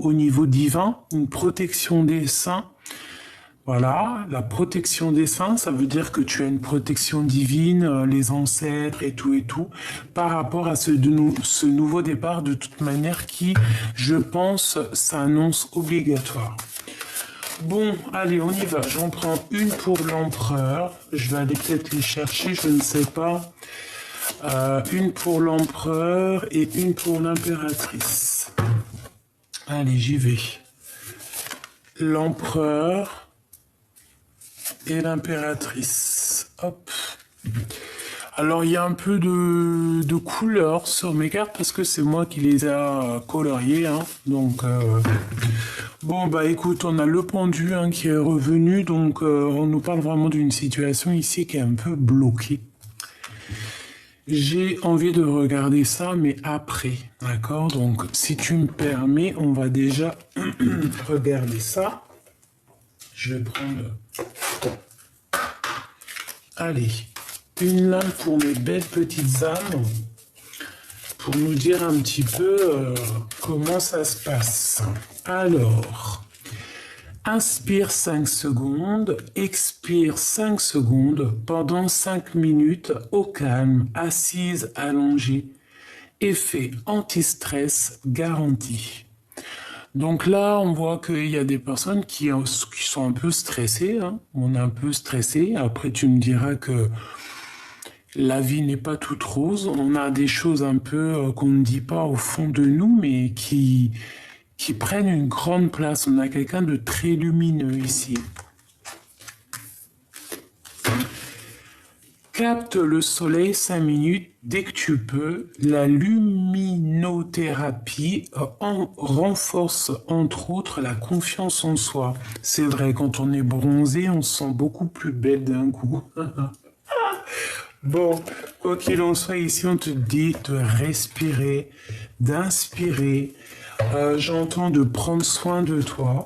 au niveau divin, une protection des saints. Voilà, la protection des saints, ça veut dire que tu as une protection divine, les ancêtres et tout, par rapport à ce nouveau départ, de toute manière, qui, je pense, s'annonce obligatoire. Bon, allez, on y va. J'en prends une pour l'empereur. Je vais aller peut-être les chercher, je ne sais pas. Une pour l'empereur et une pour l'impératrice. Allez, j'y vais. L'empereur et l'impératrice. Hop. Alors, il y a un peu de couleur sur mes cartes parce que c'est moi qui les a coloriées. Hein. Donc, bon, bah écoute, on a le pendu hein, qui est revenu. Donc, on nous parle vraiment d'une situation ici qui est un peu bloquée. J'ai envie de regarder ça, mais après. D'accord? Donc, si tu me permets, on va déjà regarder ça. Je vais prendre... Allez, une lame pour mes belles petites âmes, pour nous dire un petit peu comment ça se passe. Alors, inspire 5 secondes, expire 5 secondes pendant 5 minutes au calme, assise, allongée. Effet anti-stress garanti. Donc là, on voit qu'il y a des personnes qui sont un peu stressées. Hein. On est un peu stressé. Après, tu me diras que la vie n'est pas toute rose. On a des choses un peu qu'on ne dit pas au fond de nous, mais qui prennent une grande place. On a quelqu'un de très lumineux ici. Capte le soleil 5 minutes dès que tu peux. La luminothérapie renforce entre autres la confiance en soi. C'est vrai, quand on est bronzé, on se sent beaucoup plus belle d'un coup. Bon, quoi qu'il en soit, ici on te dit de respirer, d'inspirer. J'entends de prendre soin de toi.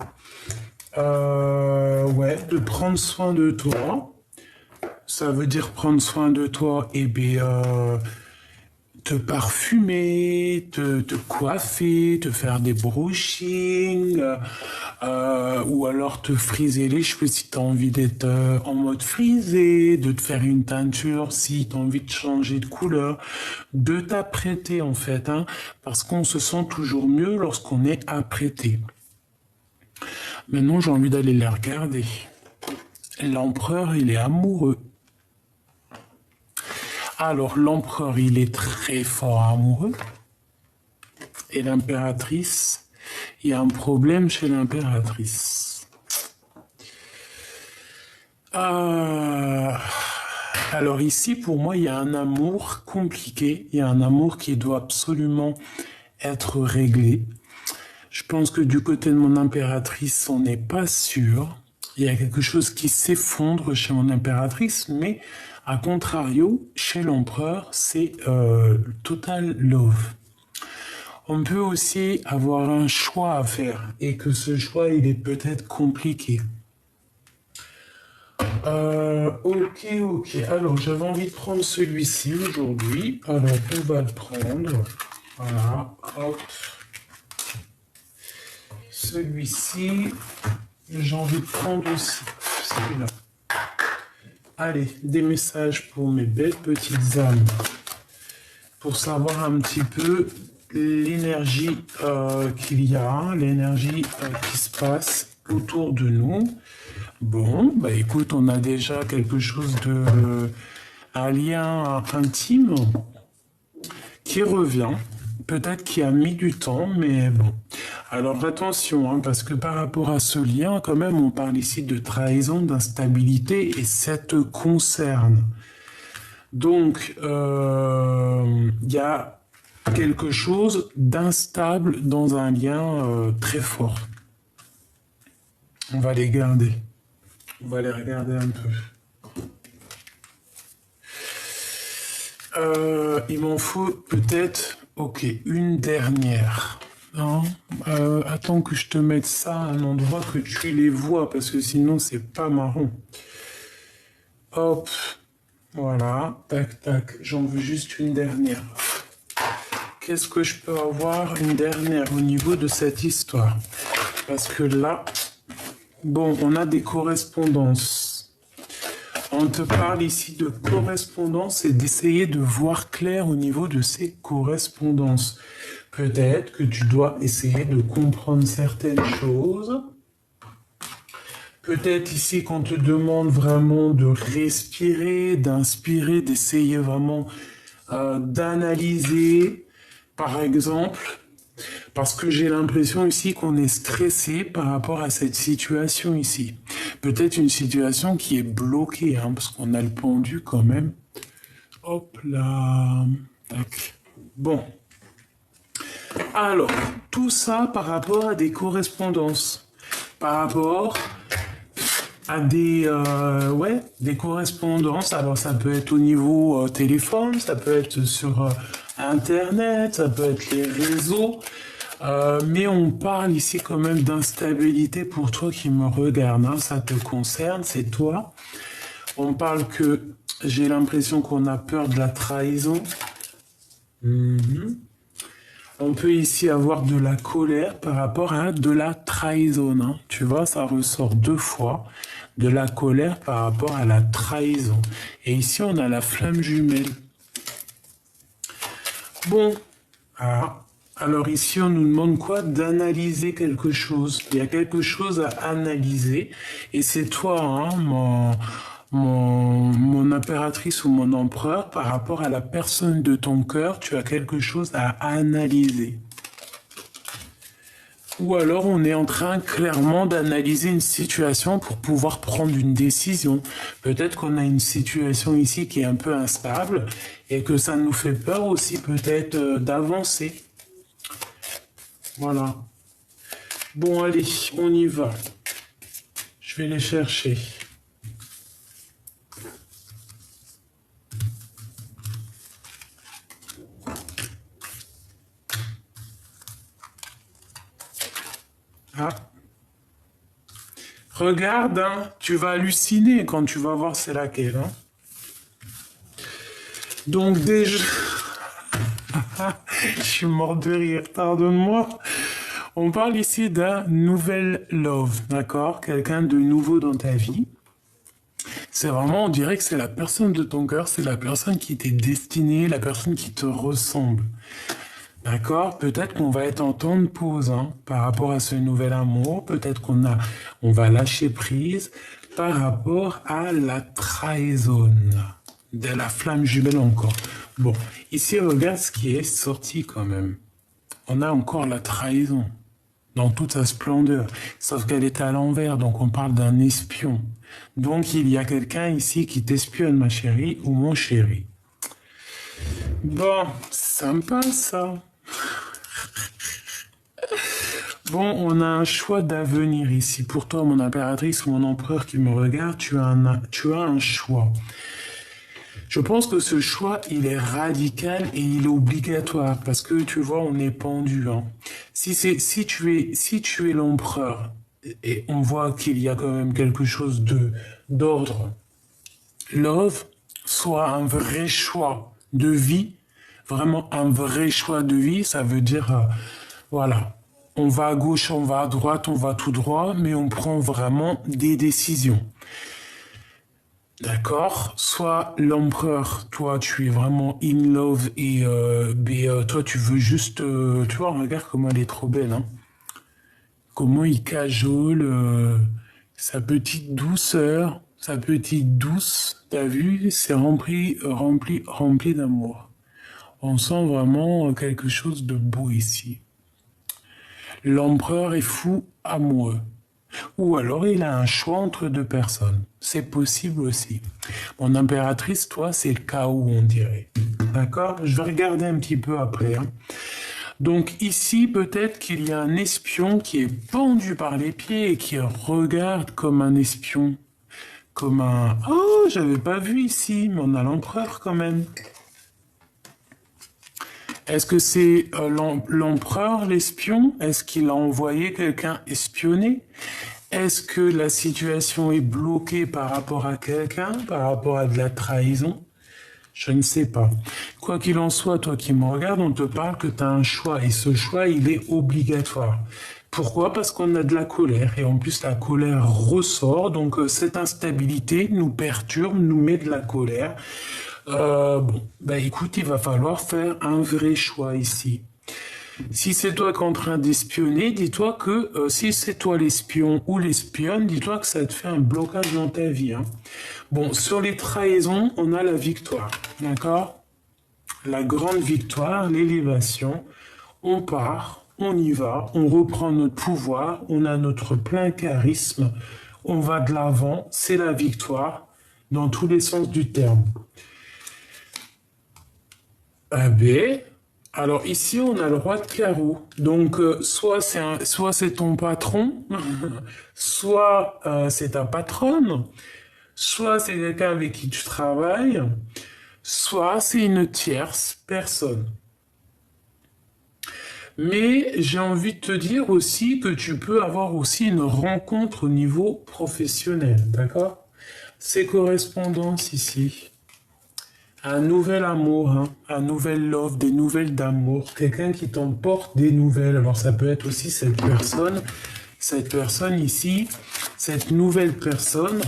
Ouais, de prendre soin de toi. Ça veut dire prendre soin de toi, et bien, te parfumer, te coiffer, te faire des brushings, ou alors te friser les cheveux si tu as envie d'être en mode frisé, de te faire une teinture si tu as envie de changer de couleur, de t'apprêter en fait, hein, parce qu'on se sent toujours mieux lorsqu'on est apprêté. Maintenant, j'ai envie d'aller les regarder. L'empereur, il est amoureux. Alors, l'empereur, il est très fort amoureux. Et l'impératrice, il y a un problème chez l'impératrice. Alors ici, pour moi, il y a un amour compliqué. Il y a un amour qui doit absolument être réglé. Je pense que du côté de mon impératrice, on n'est pas sûr. Il y a quelque chose qui s'effondre chez mon impératrice, mais à contrario, chez l'empereur, c'est total love. On peut aussi avoir un choix à faire et que ce choix, il est peut-être compliqué. Ok. Alors, j'avais envie de prendre celui-ci aujourd'hui. Alors, on va le prendre. Voilà, hop. Celui-ci, j'ai envie de prendre aussi celui-là. Allez, des messages pour mes belles petites âmes. Pour savoir un petit peu l'énergie qu'il y a, l'énergie qui se passe autour de nous. Bon, bah écoute, on a déjà quelque chose un lien intime qui revient. Peut-être qu'il a mis du temps, mais bon. Alors attention, hein, parce que par rapport à ce lien, quand même, on parle ici de trahison, d'instabilité, et ça te concerne. Donc, il y a quelque chose d'instable dans un lien très fort. On va les garder. On va les regarder un peu. Il m'en faut peut-être, ok, une dernière. Non, attends que je te mette ça à un endroit que tu les vois, parce que sinon c'est pas marrant. Hop, voilà, tac, tac, j'en veux juste une dernière. qu'est-ce que je peux avoir une dernière au niveau de cette histoire? Parce que là, bon, on a des correspondances. On te parle ici de correspondance et d'essayer de voir clair au niveau de ces correspondances. Peut-être que tu dois essayer de comprendre certaines choses. Peut-être ici qu'on te demande vraiment de respirer, d'inspirer, d'essayer vraiment d'analyser, par exemple, parce que j'ai l'impression ici qu'on est stressé par rapport à cette situation ici. Peut-être une situation qui est bloquée, hein, parce qu'on a le pendu quand même. Hop là. Tac. Bon. Alors, tout ça par rapport à des correspondances. Par rapport à des correspondances. Alors, ça peut être au niveau téléphone, ça peut être sur Internet, ça peut être les réseaux. Mais on parle ici quand même d'instabilité pour toi qui me regarde. Hein, ça te concerne, c'est toi. On parle que j'ai l'impression qu'on a peur de la trahison. On peut ici avoir de la colère par rapport à de la trahison. Hein. Tu vois, ça ressort 2 fois. De la colère par rapport à la trahison. Et ici, on a la flamme jumelle. Bon. Alors ici, on nous demande quoi? D'analyser quelque chose. Il y a quelque chose à analyser. Et c'est toi, hein, mon impératrice ou mon empereur, par rapport à la personne de ton cœur, tu as quelque chose à analyser. Ou alors on est en train clairement d'analyser une situation pour pouvoir prendre une décision. Peut-être qu'on a une situation ici qui est un peu instable et que ça nous fait peur aussi peut-être d'avancer. Voilà. Bon allez, on y va. Je vais les chercher. Ah. Regarde, hein, tu vas halluciner quand tu vas voir c'est laquelle. Hein. Donc déjà... Je suis mort de rire, pardonne-moi. On parle ici d'un nouvel love, d'accord? Quelqu'un de nouveau dans ta vie. C'est vraiment, on dirait que c'est la personne de ton cœur, c'est la personne qui t'est destinée, la personne qui te ressemble. D'accord? Peut-être qu'on va être en temps de pause hein, par rapport à ce nouvel amour. Peut-être on va lâcher prise par rapport à la trahison. De la flamme jumelle encore. Bon, ici, regarde ce qui est sorti quand même. On a encore la trahison dans toute sa splendeur. Sauf qu'elle est à l'envers, donc on parle d'un espion. Donc il y a quelqu'un ici qui t'espionne, ma chérie ou mon chéri. Bon, sympa ça. Bon, on a un choix d'avenir ici. Pour toi, mon impératrice ou mon empereur qui me regarde, tu as un choix. Je pense que ce choix, il est radical et il est obligatoire parce que tu vois, on est pendu. Hein. Si tu es l'empereur et on voit qu'il y a quand même quelque chose d'ordre, love, soit un vrai choix de vie, vraiment un vrai choix de vie, ça veut dire, voilà, on va à gauche, on va à droite, on va tout droit, mais on prend vraiment des décisions. D'accord? Soit l'empereur, toi, tu es vraiment in love et toi, tu veux juste... tu vois, regarde comment elle est trop belle, hein? Comment il cajole sa petite douceur, sa petite douce. T'as vu? C'est rempli d'amour. On sent vraiment quelque chose de beau ici. L'empereur est fou amoureux. Ou alors il a un choix entre 2 personnes. C'est possible aussi. Mon impératrice, toi, c'est le chaos, on dirait. D'accord? Je vais regarder un petit peu après. Hein. Donc ici, peut-être qu'il y a un espion qui est pendu par les pieds et qui regarde comme un espion. Comme un... Oh, j'avais pas vu ici, mais on a l'empereur quand même. Est-ce que c'est l'empereur, l'espion? Est-ce qu'il a envoyé quelqu'un espionner? Est-ce que la situation est bloquée par rapport à quelqu'un, par rapport à de la trahison? Je ne sais pas. Quoi qu'il en soit, toi qui me regardes, on te parle que tu as un choix et ce choix, il est obligatoire. Pourquoi? Parce qu'on a de la colère et en plus la colère ressort, donc cette instabilité nous perturbe, nous met de la colère. Bon, bah écoute, il va falloir faire un vrai choix ici. Si c'est toi qui es en train d'espionner, dis-toi que si c'est toi l'espion ou l'espionne, dis-toi que ça te fait un blocage dans ta vie. Hein. Bon, sur les trahisons, on a la victoire, d'accord? La grande victoire, l'élévation. On part, on y va, on reprend notre pouvoir, on a notre plein charisme, on va de l'avant, c'est la victoire dans tous les sens du terme. Ah ben, alors ici on a le roi de carreau. Donc soit c'est ton patron, soit c'est ta patronne, soit c'est quelqu'un avec qui tu travailles, soit c'est une tierce personne. Mais j'ai envie de te dire aussi que tu peux avoir aussi une rencontre au niveau professionnel, d'accord? Ces correspondances ici. Un nouvel amour, hein, un nouvel love, des nouvelles d'amour, quelqu'un qui t'emporte des nouvelles. Alors ça peut être aussi cette personne ici, cette nouvelle personne.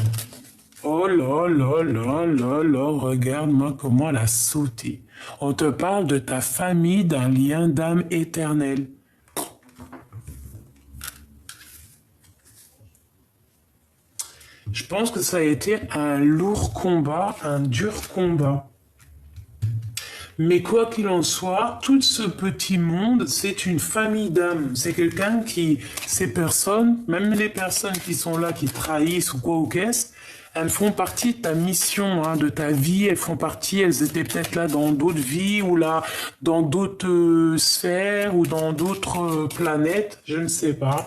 Oh là là là là là, regarde-moi comment elle a sauté. On te parle de ta famille, d'un lien d'âme éternel. Je pense que ça a été un lourd combat, un dur combat. Mais quoi qu'il en soit, tout ce petit monde, c'est une famille d'âmes. C'est quelqu'un qui, ces personnes, même les personnes qui sont là, qui trahissent ou quoi ou qu'est-ce, elles font partie de ta mission, hein, de ta vie. Elles font partie, elles étaient peut-être là dans d'autres vies ou là dans d'autres sphères ou dans d'autres planètes. Je ne sais pas.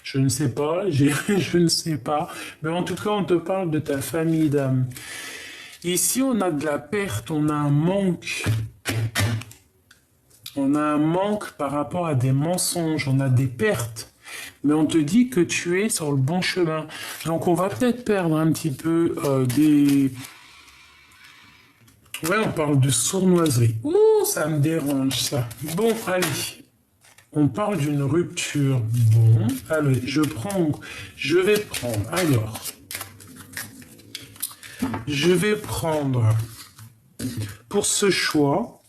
Je ne sais pas. Je ne sais pas. Mais en tout cas, on te parle de ta famille d'âmes. Ici, on a de la perte, on a un manque. On a un manque par rapport à des mensonges, on a des pertes. Mais on te dit que tu es sur le bon chemin. Donc on va peut-être perdre un petit peu des... Ouais, on parle de sournoiserie. Ouh, ça me dérange ça. Bon, allez. On parle d'une rupture. Bon, allez, je vais prendre. Alors... Je vais prendre pour ce choix,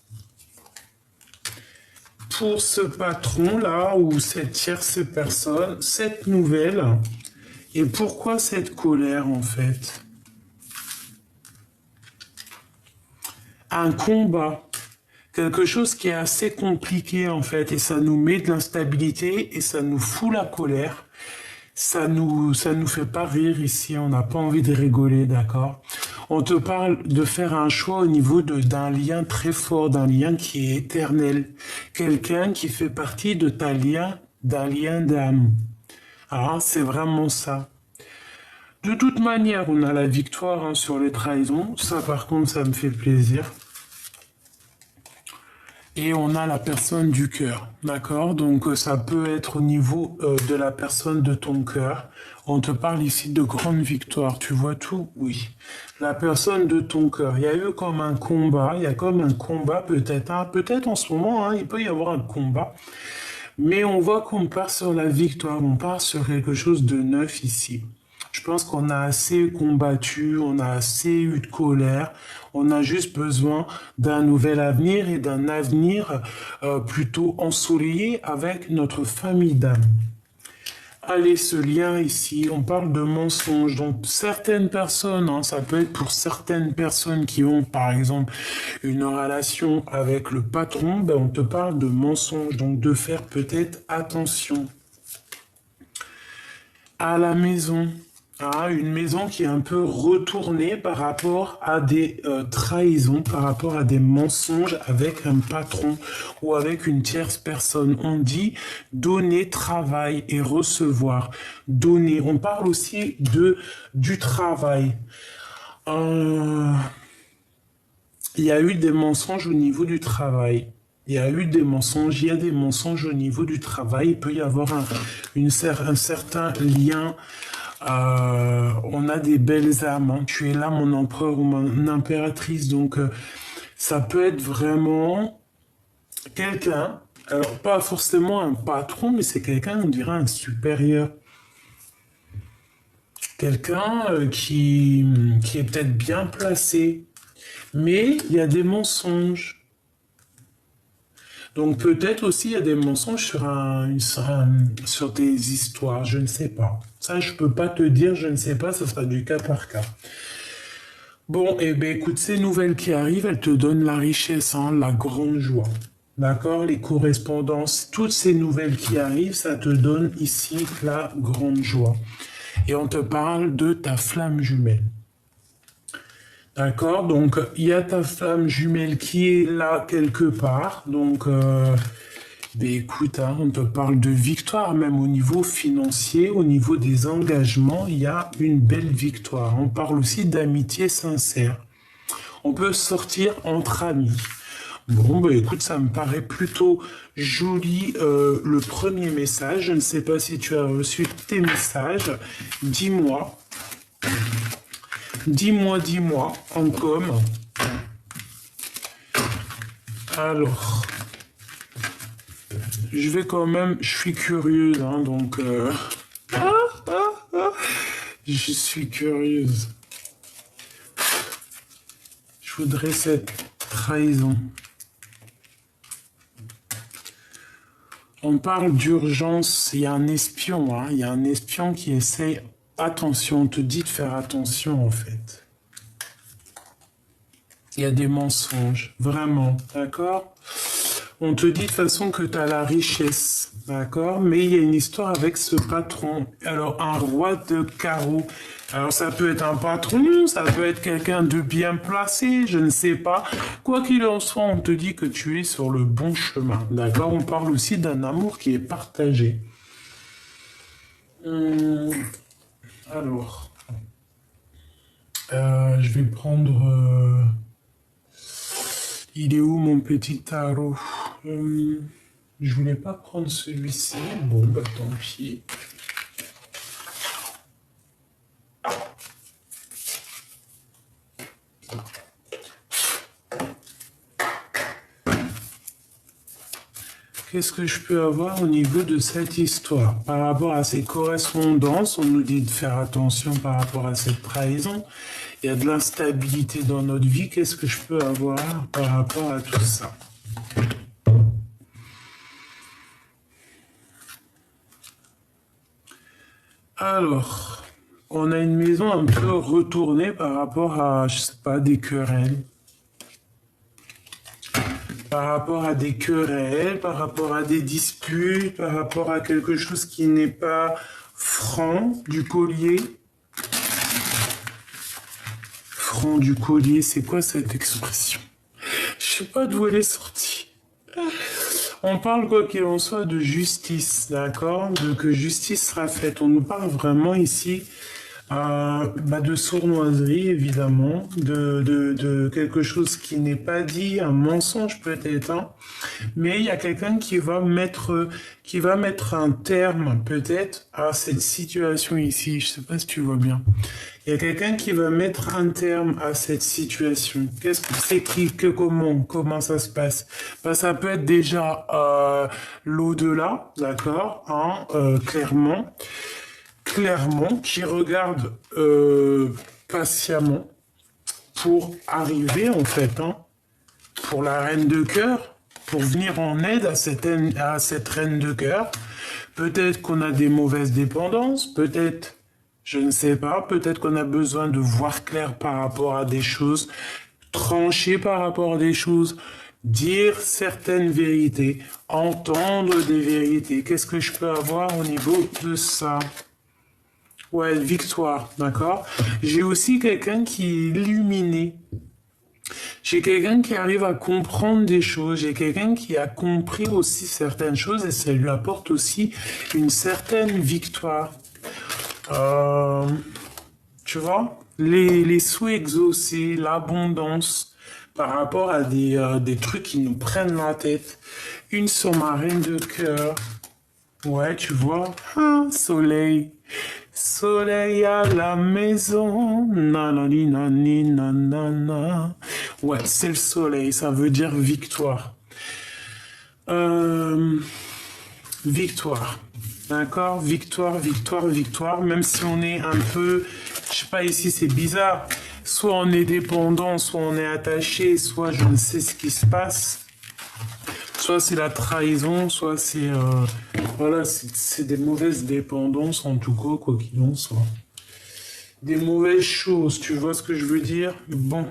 pour ce patron-là, ou cette tierce personne, cette nouvelle. Et pourquoi cette colère, en fait? Un combat. Quelque chose qui est assez compliqué, en fait. Et ça nous met de l'instabilité et ça nous fout la colère. Ça nous fait pas rire ici, on n'a pas envie de rigoler, d'accord? On te parle de faire un choix au niveau d'un lien très fort, d'un lien qui est éternel. Quelqu'un qui fait partie de d'un lien d'âme. Ah, c'est vraiment ça. De toute manière, on a la victoire hein, sur les trahisons. Ça, par contre, ça me fait plaisir. Et on a la personne du cœur, d'accord? Donc ça peut être au niveau de la personne de ton cœur. On te parle ici de grande victoire, tu vois tout? Oui. La personne de ton cœur. Il y a eu comme un combat, il y a comme un combat peut-être, hein, peut-être en ce moment, hein, il peut y avoir un combat. Mais on voit qu'on part sur la victoire, on part sur quelque chose de neuf ici. Je pense qu'on a assez combattu, on a assez eu de colère, on a juste besoin d'un nouvel avenir et d'un avenir plutôt ensoleillé avec notre famille d'âme. Allez, ce lien ici, on parle de mensonges. Donc, certaines personnes, hein, ça peut être pour certaines personnes qui ont, par exemple, une relation avec le patron, ben, on te parle de mensonges. Donc, de faire peut-être attention à la maison. Une maison qui est un peu retournée par rapport à des trahisons, par rapport à des mensonges avec un patron ou avec une tierce personne. On dit donner, travail et recevoir. Donner. On parle aussi du travail. Il y a eu des mensonges au niveau du travail. Il y a eu des mensonges, il y a des mensonges au niveau du travail. Il peut y avoir un certain lien On a des belles âmes, hein. Tu es là, mon empereur ou mon impératrice. Donc, ça peut être vraiment quelqu'un, alors pas forcément un patron, mais c'est quelqu'un, on dirait un supérieur. Quelqu'un qui est peut-être bien placé, mais il y a des mensonges. Donc peut-être aussi il y a des mensonges sur des histoires, je ne sais pas. Ça, je peux pas te dire, je ne sais pas, ce sera du cas par cas. Bon, eh bien écoute, ces nouvelles qui arrivent, elles te donnent la richesse, hein, la grande joie. D'accord? Les correspondances, toutes ces nouvelles qui arrivent, ça te donne ici la grande joie. Et on te parle de ta flamme jumelle. D'accord? Donc, il y a ta flamme jumelle qui est là quelque part. Donc, ben écoute, hein, on te parle de victoire, même au niveau financier, au niveau des engagements, il y a une belle victoire. On parle aussi d'amitié sincère. On peut sortir entre amis. Bon, bah écoute, ça me paraît plutôt joli le premier message. Je ne sais pas si tu as reçu tes messages. Dis-moi. Dis-moi, en com. Alors, je vais quand même, je suis curieuse, hein, donc... je suis curieuse. Je voudrais cette trahison. On parle d'urgence, il y a un espion, hein, il y a un espion qui essaye... Attention, on te dit de faire attention en fait. Il y a des mensonges, vraiment, d'accord? On te dit de toute façon que tu as la richesse, d'accord? Mais il y a une histoire avec ce patron. Alors, un roi de carreau. Alors, ça peut être un patron, ça peut être quelqu'un de bien placé, je ne sais pas. Quoi qu'il en soit, on te dit que tu es sur le bon chemin, d'accord? On parle aussi d'un amour qui est partagé. Alors, je vais prendre... il est où mon petit tarot? Je voulais pas prendre celui-ci. Bon, bah tant pis. Qu'est-ce que je peux avoir au niveau de cette histoire? Par rapport à ces correspondances, on nous dit de faire attention par rapport à cette trahison. Il y a de l'instabilité dans notre vie. Qu'est-ce que je peux avoir par rapport à tout ça? Alors, on a une maison un peu retournée par rapport à, je sais pas, des querelles. Par rapport à des querelles, par rapport à des disputes, par rapport à quelque chose qui n'est pas franc du collier. Franc du collier, c'est quoi cette expression? Je sais pas d'où elle est sortie. On parle quoi qu'il en soit de justice, d'accord? De que justice sera faite. On nous parle vraiment ici de sournoiserie, évidemment, de quelque chose qui n'est pas dit, un mensonge peut-être, hein. Mais il y a quelqu'un qui va mettre un terme peut-être à cette situation ici. Je sais pas si tu vois bien. Il y a quelqu'un qui va mettre un terme à cette situation. Qu'est-ce que c'est comment ça se passe? Ben, ça peut être déjà l'au-delà, d'accord, hein, clairement, qui regarde patiemment pour arriver en fait, hein, pour la reine de cœur, pour venir en aide à cette reine de cœur. Peut-être qu'on a des mauvaises dépendances, peut-être, je ne sais pas, peut-être qu'on a besoin de voir clair par rapport à des choses, trancher par rapport à des choses, dire certaines vérités, entendre des vérités. Qu'est-ce que je peux avoir au niveau de ça? Ouais, victoire, d'accord. J'ai aussi quelqu'un qui est illuminé. J'ai quelqu'un qui arrive à comprendre des choses. J'ai quelqu'un qui a compris aussi certaines choses et ça lui apporte aussi une certaine victoire. Tu vois, les souhaits exaucés, l'abondance par rapport à des trucs qui nous prennent la tête. Une sur ma reine de cœur. Ouais, tu vois, soleil. Soleil à la maison, nanani, nani, nanana. Ouais, c'est le soleil, ça veut dire victoire. Victoire. D'accord? Victoire, victoire, victoire. Même si on est un peu, je sais pas, ici c'est bizarre. Soit on est dépendant, soit on est attaché, soit je ne sais ce qui se passe. Soit c'est la trahison, soit c'est voilà, c'est des mauvaises dépendances en tout cas, quoi qu'il en soit. Des mauvaises choses, tu vois ce que je veux dire? Bon.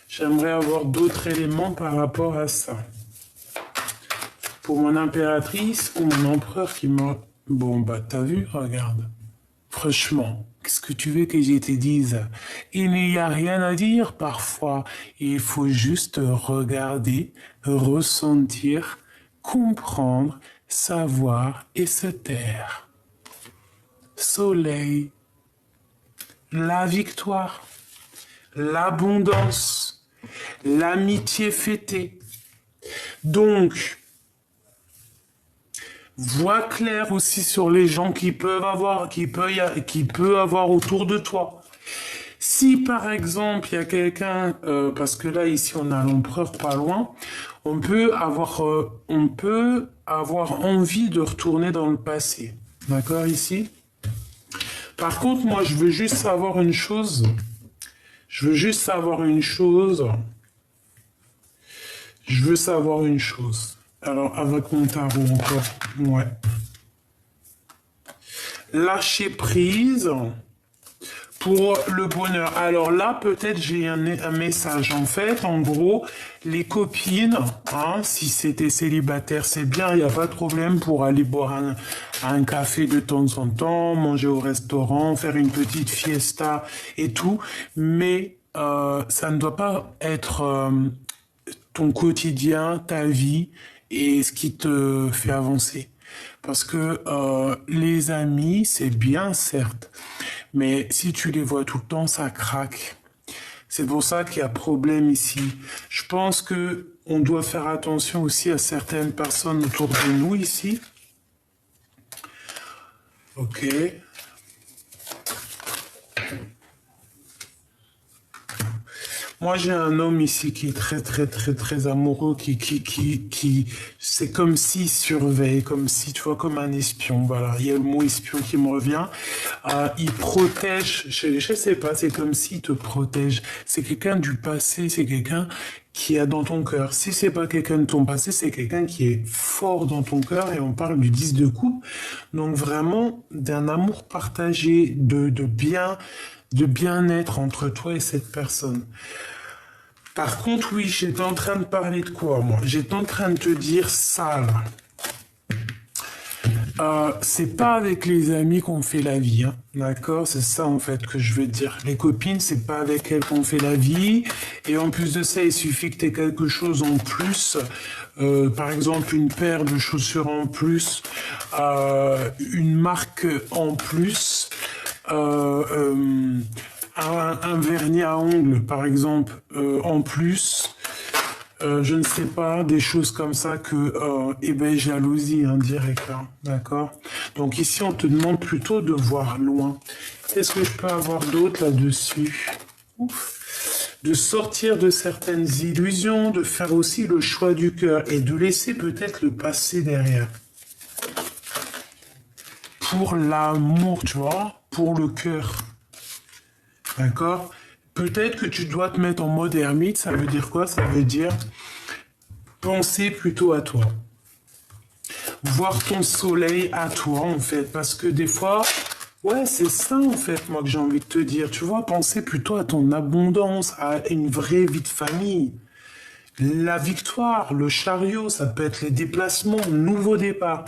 J'aimerais avoir d'autres éléments par rapport à ça. Pour mon impératrice ou mon empereur qui m'a... Bon, bah t'as vu, regarde. Franchement, qu'est-ce que tu veux que je te dise? Il n'y a rien à dire parfois. Il faut juste regarder, ressentir, comprendre, savoir et se taire. Soleil, la victoire, l'abondance, l'amitié fêtée. Donc, vois clair aussi sur les gens qui peut avoir autour de toi. Si par exemple il y a quelqu'un, parce que là ici on a l'empereur pas loin, on peut avoir envie de retourner dans le passé. D'accord ici? Par contre, moi je veux juste savoir une chose. Je veux juste savoir une chose. Je veux savoir une chose. Alors, avec mon tarot encore. Ouais. Lâcher prise pour le bonheur. Alors là, peut-être j'ai un message. En fait, en gros, les copines, hein, si c'était célibataire, c'est bien, il n'y a pas de problème pour aller boire un café de temps en temps, manger au restaurant, faire une petite fiesta et tout. Mais ça ne doit pas être ton quotidien, ta vie et ce qui te fait avancer. Parce que les amis, c'est bien certes, mais si tu les vois tout le temps, ça craque. C'est pour ça qu'il y a problème ici. Je pense que on doit faire attention aussi à certaines personnes autour de nous ici. Ok. Moi, j'ai un homme ici qui est très amoureux, qui, c'est comme s'il surveille, comme si, tu vois, comme un espion. Voilà, il y a le mot espion qui me revient. Il protège, je sais pas, c'est comme s'il te protège. C'est quelqu'un du passé, c'est quelqu'un qui est dans ton cœur. Si c'est pas quelqu'un de ton passé, c'est quelqu'un qui est fort dans ton cœur et on parle du 10 de coupe. Donc vraiment d'un amour partagé, de bien-être entre toi et cette personne. Par contre, oui, j'étais en train de parler de quoi, moi? J'étais en train de te dire ça, là. C'est pas avec les amis qu'on fait la vie, hein. D'accord? C'est ça, en fait, que je veux dire. Les copines, c'est pas avec elles qu'on fait la vie. Et en plus de ça, il suffit que tu aies quelque chose en plus. Par exemple, une paire de chaussures en plus. Une marque en plus. Un vernis à ongles, par exemple, en plus. Je ne sais pas, des choses comme ça que, jalousie, hein, direct, hein, d'accord? Donc ici, on te demande plutôt de voir loin. Qu'est-ce que je peux avoir d'autre là-dessus? De sortir de certaines illusions, de faire aussi le choix du cœur et de laisser peut-être le passé derrière. Pour l'amour, tu vois, pour le cœur. D'accord? Peut-être que tu dois te mettre en mode ermite, ça veut dire quoi? Ça veut dire penser plutôt à toi. Voir ton soleil à toi, en fait. Parce que des fois, ouais, c'est ça, en fait, moi, que j'ai envie de te dire. Tu vois, penser plutôt à ton abondance, à une vraie vie de famille. La victoire, le chariot, ça peut être les déplacements, nouveau départ.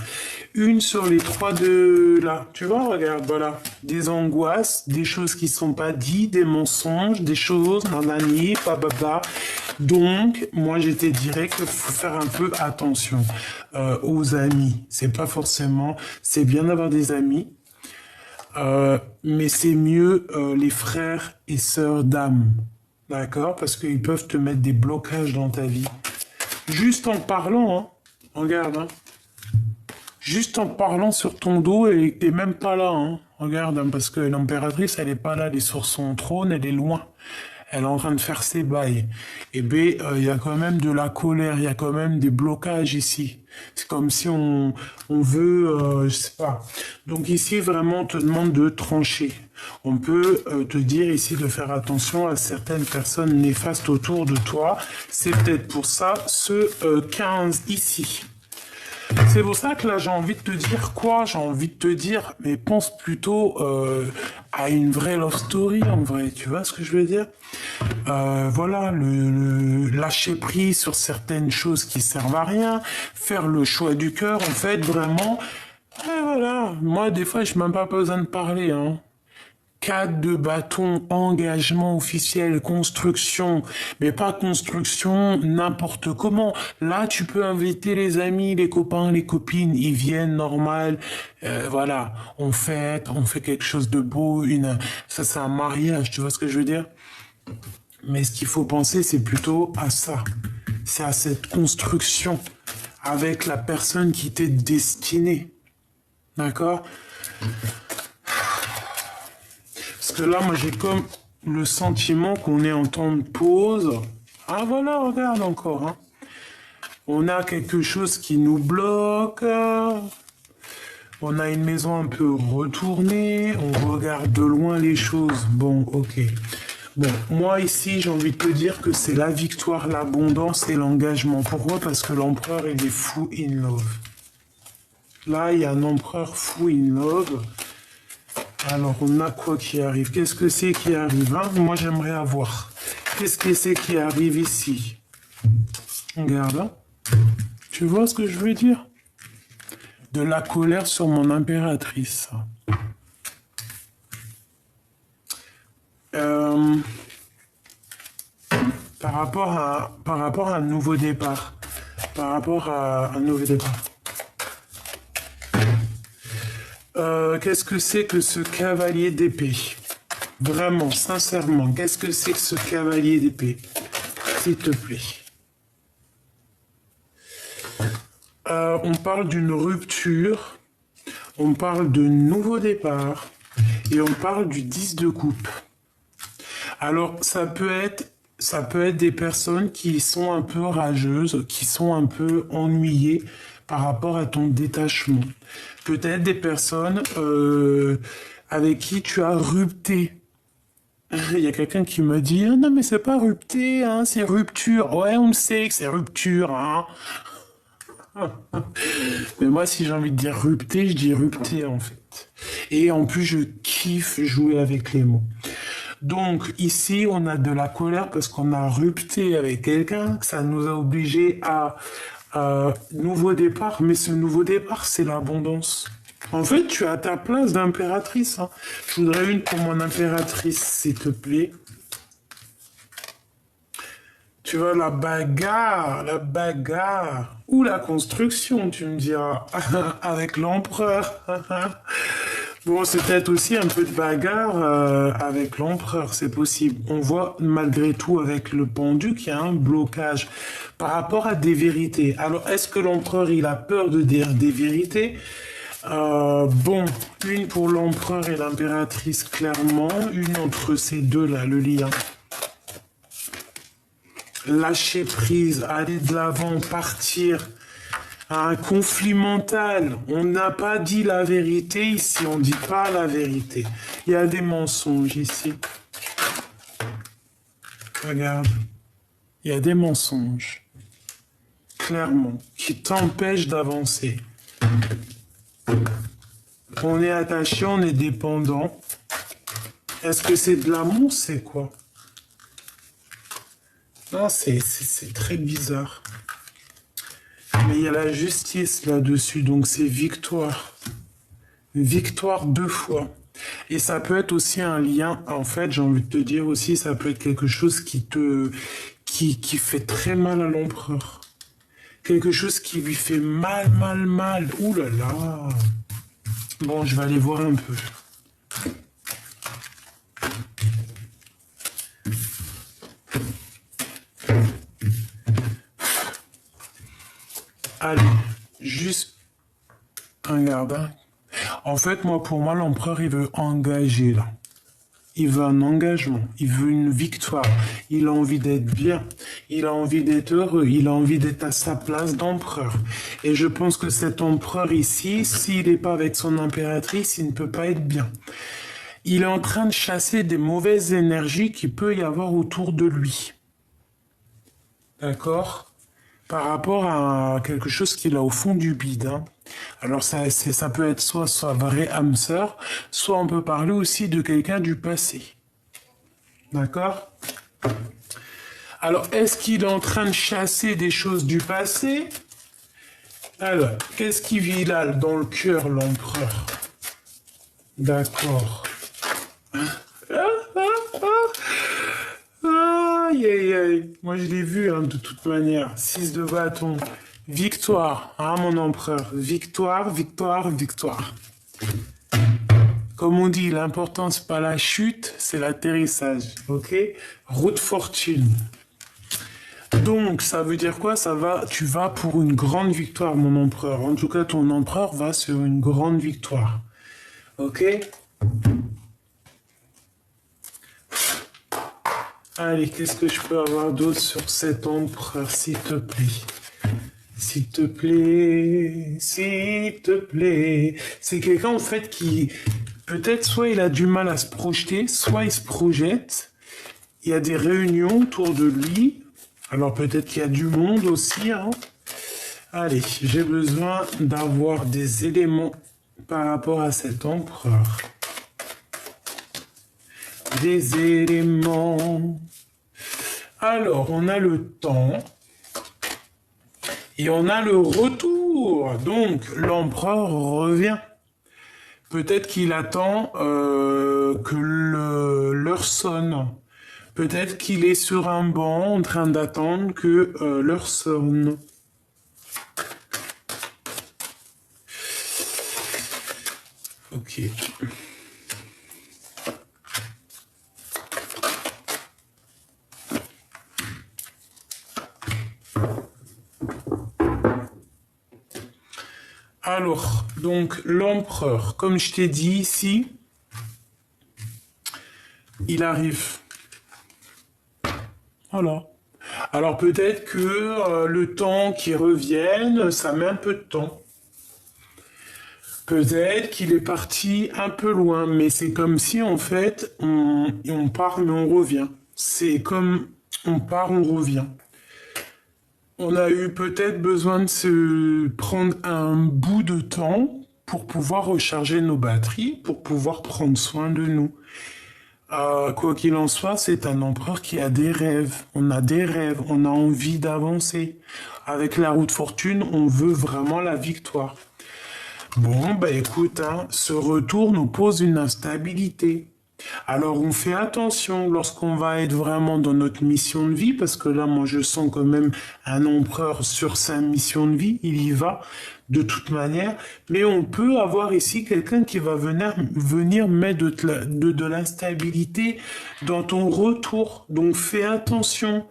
Une sur les 3 de là. Tu vois, regarde, voilà. Des angoisses, des choses qui sont pas dites, des mensonges, des choses, nanani, bababa. Donc, moi, je te dirais qu'il faut faire un peu attention aux amis. C'est pas forcément... C'est bien d'avoir des amis, mais c'est mieux les frères et sœurs d'âme. D'accord? Parce qu'ils peuvent te mettre des blocages dans ta vie. Juste en parlant, hein. Regarde, hein. Juste en parlant sur ton dos, et t'es même pas là, hein. Regarde, hein, parce que l'impératrice, elle est pas là, elle est sur son trône, elle est loin. Elle est en train de faire ses bails. Et B, il y a quand même de la colère, il y a quand même des blocages ici. C'est comme si on veut, je sais pas. Donc ici, vraiment, on te demande de trancher. On peut te dire ici de faire attention à certaines personnes néfastes autour de toi. C'est peut-être pour ça ce 15 ici. C'est pour ça que là, j'ai envie de te dire quoi? J'ai envie de te dire, mais pense plutôt à une vraie love story, en vrai. Tu vois ce que je veux dire? Voilà, le lâcher prise sur certaines choses qui servent à rien, faire le choix du cœur, en fait, vraiment. Et voilà, moi, des fois, je n'ai même pas besoin de parler, hein. 4 de bâton, engagement officiel, construction, mais pas construction n'importe comment. Là, tu peux inviter les amis, les copains, les copines, ils viennent normal. Voilà, on fait quelque chose de beau. Ça, c'est un mariage, tu vois ce que je veux dire? Mais ce qu'il faut penser, c'est plutôt à ça. C'est à cette construction avec la personne qui t'est destinée. D'accord? Parce que là, moi, j'ai comme le sentiment qu'on est en temps de pause. Ah voilà, regarde encore. Hein. On a quelque chose qui nous bloque. On a une maison un peu retournée. On regarde de loin les choses. Bon, ok. Bon, moi ici, j'ai envie de te dire que c'est la victoire, l'abondance et l'engagement. Pourquoi? Parce que l'empereur, il est fou in love. Là, il y a un empereur fou in love. Alors, on a quoi qui arrive? Qu'est-ce que c'est qui arrive, hein? Moi, j'aimerais avoir. Qu'est-ce que c'est qui arrive ici? Regarde, hein? Tu vois ce que je veux dire? De la colère sur mon impératrice. Par rapport à un nouveau départ. Par rapport à un nouveau départ. Qu'est-ce que c'est que ce cavalier d'épée? Vraiment, sincèrement, qu'est-ce que c'est que ce cavalier d'épée? S'il te plaît. On parle d'une rupture, on parle de nouveau départ, et on parle du 10 de coupe. Alors, ça peut être des personnes qui sont un peu rageuses, qui sont un peu ennuyées par rapport à ton détachement. Peut-être des personnes avec qui tu as rupté. Il y a quelqu'un qui me dit ah non mais c'est pas rupté, hein, c'est rupture. Ouais, on le sait que c'est rupture, hein. Mais moi, si j'ai envie de dire rupté, je dis rupté en fait. Et en plus, je kiffe jouer avec les mots. Donc ici, on a de la colère parce qu'on a rupté avec quelqu'un, ça nous a obligés à nouveau départ, mais ce nouveau départ, c'est l'abondance. En fait, tu as ta place d'impératrice. Hein. Je voudrais une pour mon impératrice, s'il te plaît. Tu vois, la bagarre, ou la construction, tu me diras, avec l'empereur. Bon, c'est peut-être aussi un peu de bagarre avec l'empereur, c'est possible. On voit malgré tout avec le pendu qu'il y a un blocage par rapport à des vérités. Alors, est-ce que l'empereur, il a peur de dire des vérités? Bon, une pour l'empereur et l'impératrice, clairement. Une entre ces deux-là, le lien. Lâcher prise, aller de l'avant, partir. Un conflit mental. On n'a pas dit la vérité ici, on ne dit pas la vérité. Il y a des mensonges ici. Regarde. Il y a des mensonges. Clairement. Qui t'empêchent d'avancer. On est attaché, on est dépendant. Est-ce que c'est de l'amour, c'est quoi? Non, c'est très bizarre. Mais il y a la justice là-dessus, donc c'est victoire. Victoire 2 fois. Et ça peut être aussi un lien, en fait, j'ai envie de te dire aussi, ça peut être quelque chose qui fait très mal à l'empereur. Quelque chose qui lui fait mal, mal, mal. Ouh là là. Bon, je vais aller voir un peu. Allez, juste regarde, hein. En fait, moi, pour moi, l'empereur, il veut engager, là. Il veut un engagement, il veut une victoire, il a envie d'être bien, il a envie d'être heureux, il a envie d'être à sa place d'empereur. Et je pense que cet empereur ici, s'il n'est pas avec son impératrice, il ne peut pas être bien. Il est en train de chasser des mauvaises énergies qu'il peut y avoir autour de lui. D'accord? Par rapport à quelque chose qu'il a au fond du bide, hein. Alors ça peut être soit vrai âme sœur, soit on peut parler aussi de quelqu'un du passé. D'accord? Alors, est-ce qu'il est en train de chasser des choses du passé? Alors, qu'est-ce qui vit là dans le cœur, l'empereur? D'accord. Aïe, aïe, aïe. Moi, je l'ai vu, hein, de toute manière. 6 de bâton. Victoire, hein, mon empereur. Victoire, victoire, victoire. Comme on dit, l'important, c'est pas la chute, c'est l'atterrissage. Ok? Route fortune. Donc, ça veut dire quoi? Tu vas pour une grande victoire, mon empereur. En tout cas, ton empereur va sur une grande victoire. Ok? Allez, qu'est-ce que je peux avoir d'autre sur cet empereur, s'il te plaît? S'il te plaît, s'il te plaît. C'est quelqu'un, en fait, qui, peut-être, soit il a du mal à se projeter, soit il se projette. Il y a des réunions autour de lui. Alors, peut-être qu'il y a du monde aussi, hein. Allez, j'ai besoin d'avoir des éléments par rapport à cet empereur. Des éléments. Alors, on a le temps. Et on a le retour. Donc, l'empereur revient. Peut-être qu'il attend que l'heure sonne. Peut-être qu'il est sur un banc en train d'attendre que l'heure sonne. Ok. Alors, donc, l'empereur, comme je t'ai dit ici, il arrive. Voilà. Alors, peut-être que le temps qui revienne, ça met un peu de temps. Peut-être qu'il est parti un peu loin, mais c'est comme si, en fait, on part, mais on revient. C'est comme on part, on revient. On a eu peut-être besoin de se prendre un bout de temps pour pouvoir recharger nos batteries, pour pouvoir prendre soin de nous. Quoi qu'il en soit, c'est un empereur qui a des rêves. On a des rêves, on a envie d'avancer. Avec la route fortune, on veut vraiment la victoire. Bon, bah écoute, hein, ce retour nous pose une instabilité. Alors on fait attention lorsqu'on va être vraiment dans notre mission de vie, parce que là, moi, je sens quand même un empereur sur sa mission de vie, il y va de toute manière, mais on peut avoir ici quelqu'un qui va venir mettre de l'instabilité dans ton retour. Donc fais attention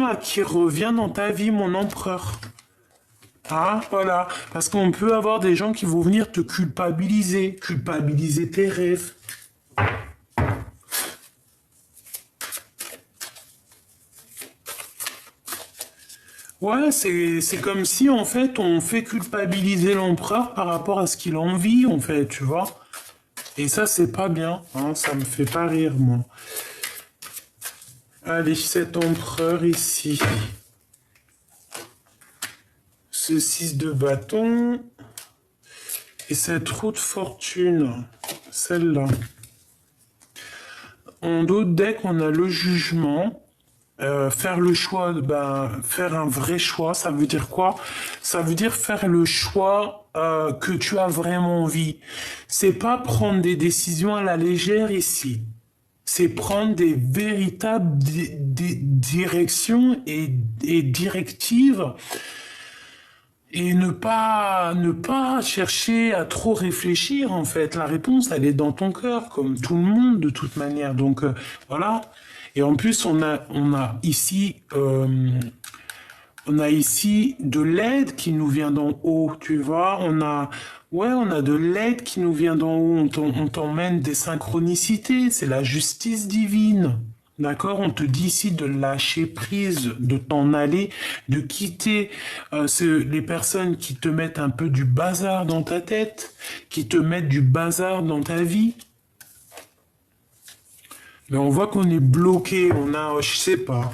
à qui revient dans ta vie, mon empereur. Ah, voilà, parce qu'on peut avoir des gens qui vont venir te culpabiliser tes rêves. Ouais, c'est comme si, en fait, on fait culpabiliser l'empereur par rapport à ce qu'il a envie, en fait, tu vois. Et ça, c'est pas bien, hein, ça me fait pas rire, moi. Allez, cet empereur ici. Ce 6 de bâton. Et cette roue de fortune, celle-là. En d'autres decks, on a le jugement. Faire le choix, faire un vrai choix, ça veut dire quoi? Ça veut dire faire le choix que tu as vraiment envie. C'est pas prendre des décisions à la légère ici. C'est prendre des véritables directions et directives et ne pas chercher à trop réfléchir, en fait. La réponse, elle est dans ton cœur, comme tout le monde, de toute manière. Donc, voilà. Et en plus, on a ici On a ici de l'aide qui nous vient d'en haut, tu vois. On a de l'aide qui nous vient d'en haut. On t'emmène des synchronicités. C'est la justice divine. D'accord? On te dit ici de lâcher prise, de t'en aller, de quitter les personnes qui te mettent un peu du bazar dans ta tête, qui te mettent du bazar dans ta vie. Mais on voit qu'on est bloqué, je sais pas.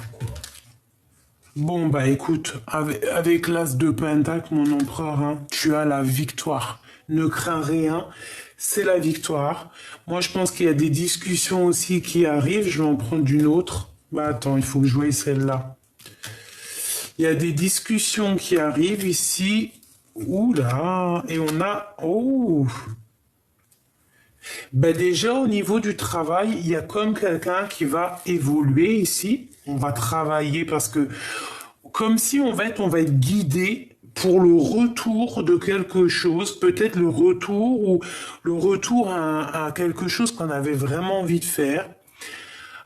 Bon, bah écoute, avec l'as de Pentacle, mon empereur, hein, tu as la victoire. Ne crains rien, c'est la victoire. Moi, je pense qu'il y a des discussions aussi qui arrivent. Je vais en prendre une autre. Bah attends, il faut que je voie celle-là. Il y a des discussions qui arrivent ici. Ouh là, et on a... Oh, ben déjà, au niveau du travail, il y a comme quelqu'un qui va évoluer ici. On va travailler parce que, comme si en fait, on va être guidé pour le retour de quelque chose, peut-être le retour ou le retour à quelque chose qu'on avait vraiment envie de faire.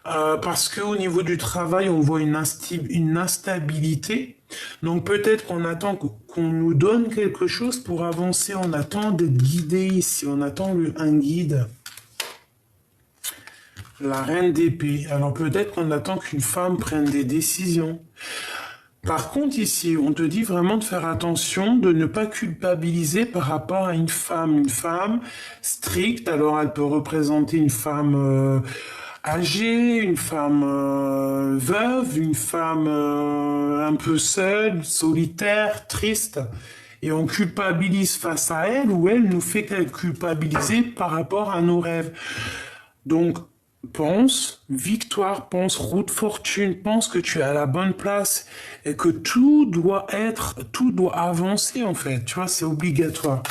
Parce qu'au niveau du travail, on voit une instabilité. Donc peut-être qu'on attend qu'on nous donne quelque chose pour avancer. On attend d'être guidé ici. On attend un guide. La reine d'épée. Alors peut-être qu'on attend qu'une femme prenne des décisions. Par contre ici, on te dit vraiment de faire attention, de ne pas culpabiliser par rapport à une femme. Une femme stricte, alors elle peut représenter une femme... âgée, une femme veuve, une femme un peu seule, solitaire, triste, et on culpabilise face à elle ou elle nous fait culpabiliser par rapport à nos rêves. Donc, pense victoire, pense route fortune, pense que tu es à la bonne place et que tout doit avancer en fait, tu vois, c'est obligatoire.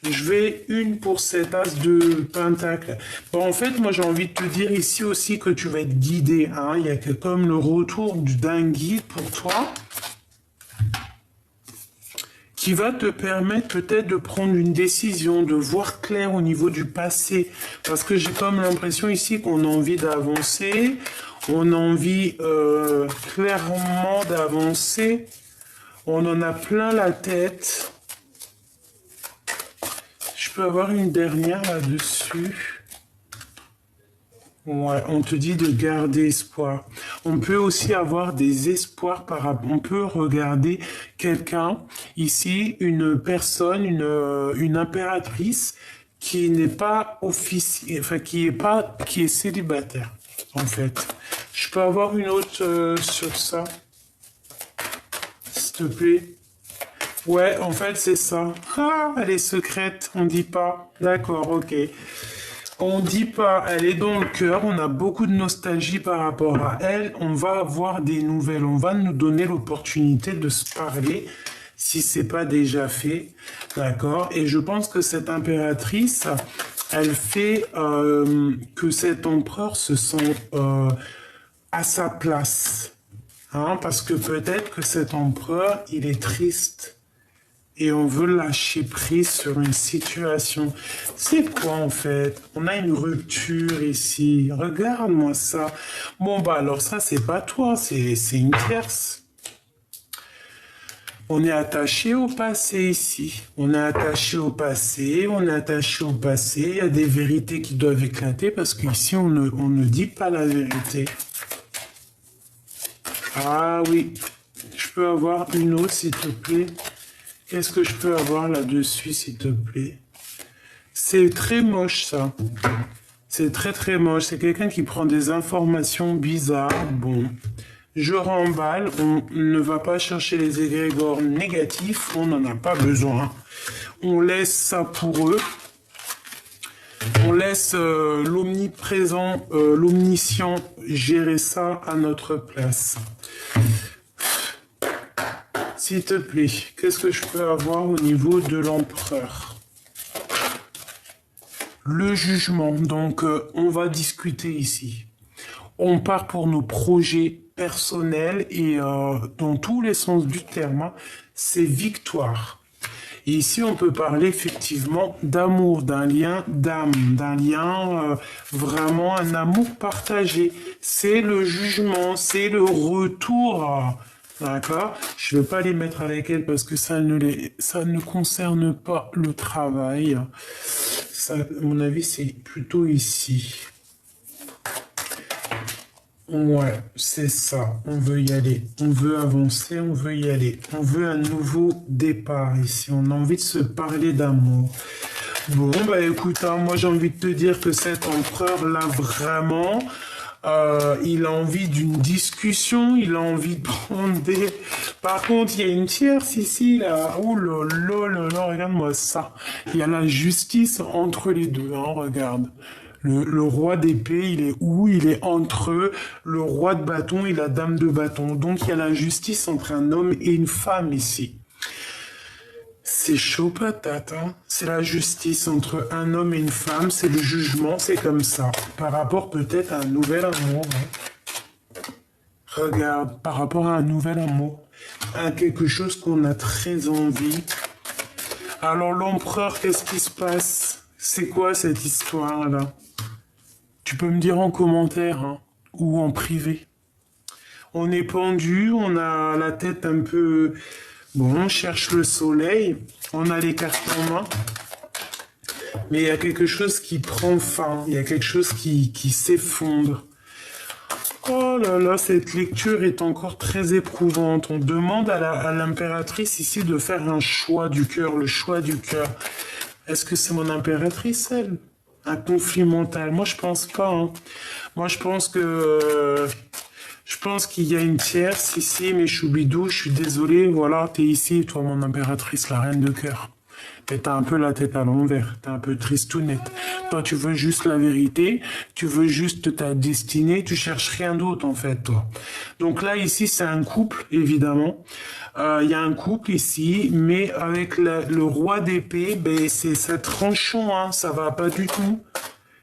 Je vais une pour cet as de pentacle. Bon, en fait, moi, j'ai envie de te dire ici aussi que tu vas être guidé. Hein. Il y a que comme le retour d'un guide pour toi qui va te permettre peut-être de prendre une décision, de voir clair au niveau du passé. Parce que j'ai comme l'impression ici qu'on a envie d'avancer. On a envie clairement d'avancer. On en a plein la tête. Je peux avoir une dernière là-dessus. Ouais, on te dit de garder espoir. On peut aussi avoir des espoirs par rapport. On peut regarder quelqu'un ici, une personne, une impératrice qui n'est pas officielle, enfin qui est célibataire en fait. Je peux avoir une autre sur ça, s'il te plaît. Ouais, en fait, c'est ça. Ah, elle est secrète, on dit pas. D'accord, ok. On dit pas, elle est dans le cœur, on a beaucoup de nostalgie par rapport à elle, on va avoir des nouvelles, on va nous donner l'opportunité de se parler, si c'est pas déjà fait, d'accord? Et je pense que cette impératrice, elle fait que cet empereur se sent à sa place, hein, parce que peut-être que cet empereur, il est triste. Et on veut lâcher prise sur une situation. C'est quoi en fait? On a une rupture ici. Regarde-moi ça. Bon bah alors ça c'est pas toi, c'est une tierce. On est attaché au passé ici. On est attaché au passé, on est attaché au passé. Il y a des vérités qui doivent éclater parce qu'ici on ne dit pas la vérité. Ah oui. Je peux avoir une autre s'il te plaît? Qu'est-ce que je peux avoir là-dessus, s'il te plaît? C'est très moche, ça. C'est très, très moche. C'est quelqu'un qui prend des informations bizarres. Bon, je remballe. On ne va pas chercher les égrégores négatifs. On n'en a pas besoin. On laisse ça pour eux. On laisse l'omniprésent, l'omniscient gérer ça à notre place. S'il te plaît, qu'est-ce que je peux avoir au niveau de l'empereur? Le jugement, donc on va discuter ici. On part pour nos projets personnels et dans tous les sens du terme, hein, c'est victoire. Et ici, on peut parler effectivement d'amour, d'un lien d'âme, d'un lien vraiment un amour partagé. C'est le jugement, c'est le retour D'accord? Je ne vais pas les mettre avec elle parce que ça ne concerne pas le travail. Ça, à mon avis, c'est plutôt ici. Ouais, c'est ça. On veut y aller. On veut avancer, on veut y aller. On veut un nouveau départ ici. On a envie de se parler d'amour. Bon, bah écoute, hein, moi j'ai envie de te dire que cet empereur-là, vraiment, il a envie d'une discussion, il a envie de prendre des... Par contre, il y a une tierce ici, là. Oh là là là là, regarde-moi ça. Il y a la justice entre les deux, hein, regarde. Le roi d'épée, il est où? Il est entre eux, le roi de bâton et la dame de bâton. Donc il y a la justice entre un homme et une femme ici. C'est chaud patate, hein. C'est la justice entre un homme et une femme, c'est le jugement, c'est comme ça. Par rapport peut-être à un nouvel amour. Hein. Regarde, par rapport à un nouvel amour, à quelque chose qu'on a très envie. Alors l'empereur, qu'est-ce qui se passe? C'est quoi cette histoire-là? Tu peux me dire en commentaire, hein, ou en privé. On est pendu, on a la tête un peu... Bon, on cherche le soleil, on a les cartes en main, mais il y a quelque chose qui prend fin, il y a quelque chose qui s'effondre. Oh là là, cette lecture est encore très éprouvante. On demande à l'impératrice ici de faire un choix du cœur, le choix du cœur. Est-ce que c'est mon impératrice, elle? Un conflit mental? Moi, je pense pas. Hein. Moi, je pense que... je pense qu'il y a une tierce ici, mais choubidou, je suis désolé, voilà, t'es ici, toi, mon impératrice, la reine de cœur. Mais t'as un peu la tête à l'envers, t'es un peu tristounette. Toi, tu veux juste la vérité, tu veux juste ta destinée, tu cherches rien d'autre, en fait, toi. Donc là, ici, c'est un couple, évidemment. Il y a un couple ici, mais avec le roi d'épée, ben, c'est tranchant, hein, ça va pas du tout.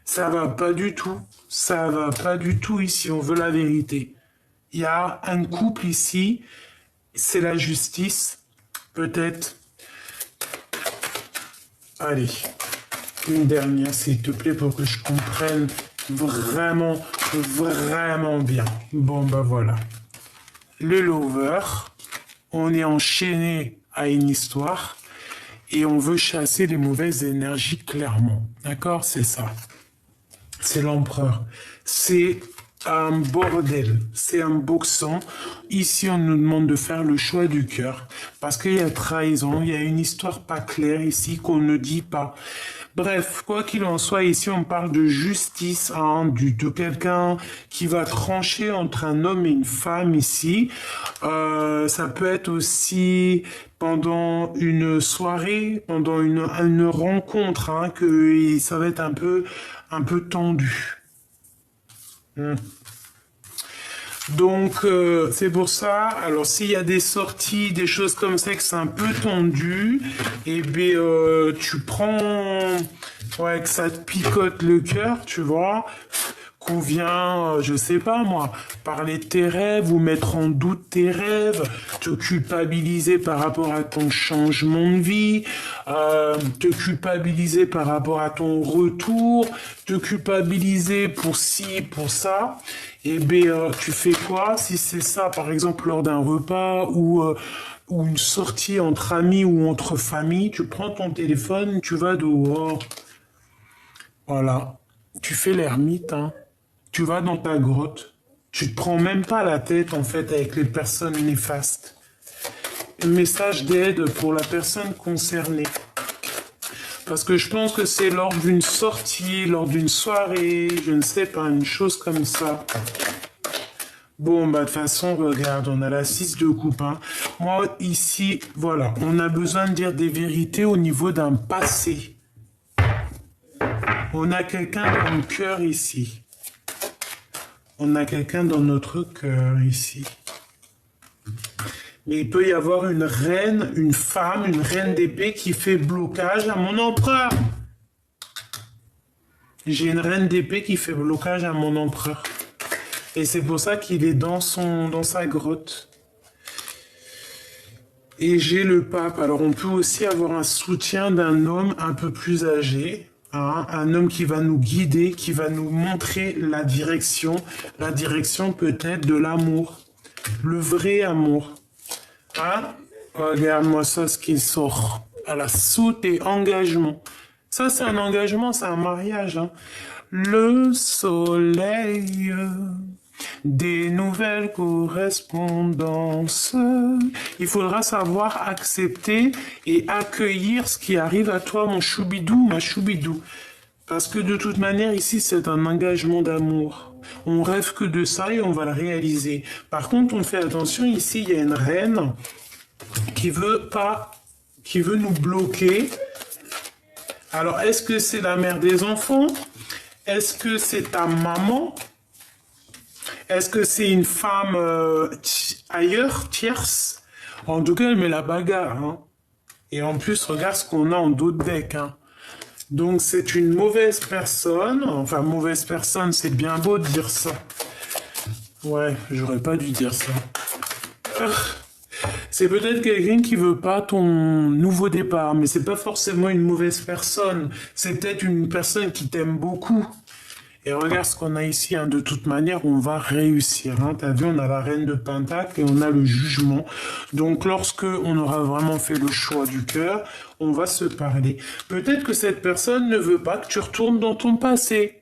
Ça va pas du tout. Ça va pas du tout ici, on veut la vérité. Il y a un couple ici, c'est la justice, peut-être. Allez, une dernière, s'il te plaît, pour que je comprenne vraiment, vraiment bien. Bon, bah voilà. Le lover, on est enchaîné à une histoire et on veut chasser les mauvaises énergies clairement. D'accord? C'est ça. C'est l'empereur. C'est un bordel, c'est un boxon. Ici, on nous demande de faire le choix du cœur. Parce qu'il y a trahison, il y a une histoire pas claire ici qu'on ne dit pas. Bref, quoi qu'il en soit, ici, on parle de justice, hein, de quelqu'un qui va trancher entre un homme et une femme ici. Ça peut être aussi pendant une soirée, pendant une rencontre, hein, que ça va être un peu tendu. Donc, c'est pour ça. Alors, s'il y a des sorties, des choses comme ça, que c'est un peu tendu, et bien, tu prends, ouais, que ça te picote le cœur, tu vois, qu'on vient, je sais pas moi, parler de tes rêves ou mettre en doute tes rêves, te culpabiliser par rapport à ton changement de vie, te culpabiliser par rapport à ton retour, te culpabiliser pour ci, pour ça. Et bien, tu fais quoi si c'est ça, par exemple, lors d'un repas ou une sortie entre amis ou entre familles, tu prends ton téléphone, tu vas dehors. Voilà. Tu fais l'ermite, hein. Tu vas dans ta grotte. Tu te prends même pas la tête, en fait, avec les personnes néfastes. Un message d'aide pour la personne concernée. Parce que je pense que c'est lors d'une sortie, lors d'une soirée, je ne sais pas, une chose comme ça. Bon, bah de toute façon, regarde, on a la 6 de coupe. Hein. Moi, ici, voilà, on a besoin de dire des vérités au niveau d'un passé. On a quelqu'un dans le cœur ici. On a quelqu'un dans notre cœur ici. Mais il peut y avoir une reine, une femme, une reine d'épée qui fait blocage à mon empereur. J'ai une reine d'épée qui fait blocage à mon empereur. Et c'est pour ça qu'il est dans sa grotte. Et j'ai le pape. Alors on peut aussi avoir un soutien d'un homme un peu plus âgé. Hein, un homme qui va nous guider, qui va nous montrer la direction peut-être de l'amour. Le vrai amour. Hein? Regarde-moi ça, ce qui sort. À la soute et engagement. Ça, c'est un engagement, c'est un mariage. Hein. Le soleil, des nouvelles correspondances. Il faudra savoir accepter et accueillir ce qui arrive à toi, mon choubidou, ma choubidou. Parce que de toute manière, ici, c'est un engagement d'amour. On rêve que de ça et on va le réaliser. Par contre, on fait attention, ici, il y a une reine qui veut nous bloquer. Alors, est-ce que c'est la mère des enfants? Est-ce que c'est ta maman? Est-ce que c'est une femme ailleurs, tierce? En tout cas, elle met la bagarre. Hein. Et en plus, regarde ce qu'on a en dos de deck. Hein. Donc, c'est une mauvaise personne. Enfin, mauvaise personne, c'est bien beau de dire ça. Ouais, j'aurais pas dû dire ça. C'est peut-être quelqu'un qui veut pas ton nouveau départ, mais c'est pas forcément une mauvaise personne. C'est peut-être une personne qui t'aime beaucoup. Et regarde ce qu'on a ici, hein. De toute manière, on va réussir. Hein. T'as vu, on a la reine de Pentacle et on a le jugement. Donc, lorsque on aura vraiment fait le choix du cœur, on va se parler. Peut-être que cette personne ne veut pas que tu retournes dans ton passé.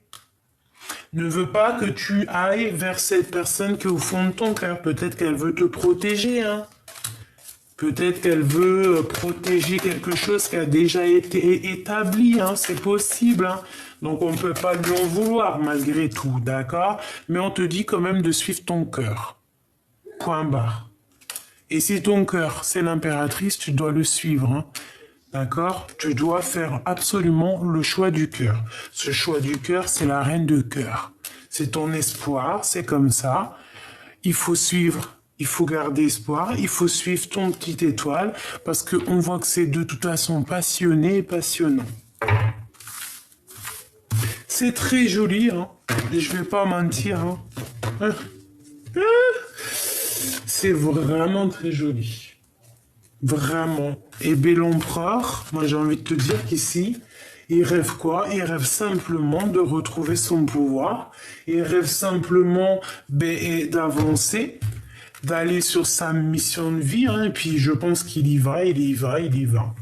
Ne veut pas que tu ailles vers cette personne qui est au fond de ton cœur. Peut-être qu'elle veut te protéger, hein. Peut-être qu'elle veut protéger quelque chose qui a déjà été établi, hein, c'est possible. Hein. Donc on ne peut pas lui en vouloir malgré tout, d'accord? Mais on te dit quand même de suivre ton cœur. Point barre. Et si ton cœur, c'est l'impératrice, tu dois le suivre. Hein. D'accord? Tu dois faire absolument le choix du cœur. Ce choix du cœur, c'est la reine de cœur. C'est ton espoir, c'est comme ça. Il faut suivre. Il faut garder espoir, il faut suivre ton petite étoile, parce qu'on voit que c'est de toute façon passionné et passionnant. C'est très joli, hein. Je vais pas mentir. Hein. C'est vraiment très joli. Vraiment. Et bel empereur, moi j'ai envie de te dire qu'ici, il rêve quoi? Il rêve simplement de retrouver son pouvoir. Il rêve simplement d'avancer, d'aller sur sa mission de vie, hein, et puis je pense qu'il y va, il y va, il y va.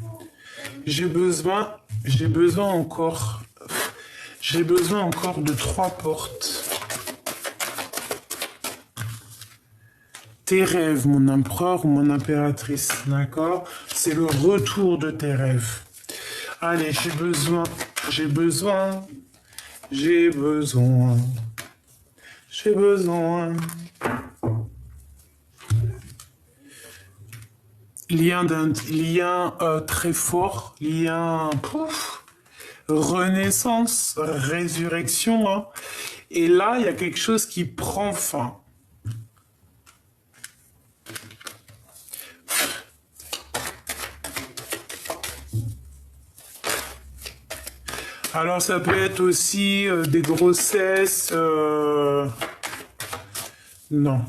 J'ai besoin encore de 3 portes. Tes rêves, mon empereur ou mon impératrice, d'accord? C'est le retour de tes rêves. Allez, j'ai besoin. Lien très fort, renaissance, résurrection. Hein. Et là, il y a quelque chose qui prend fin. Alors, ça peut être aussi des grossesses. Non.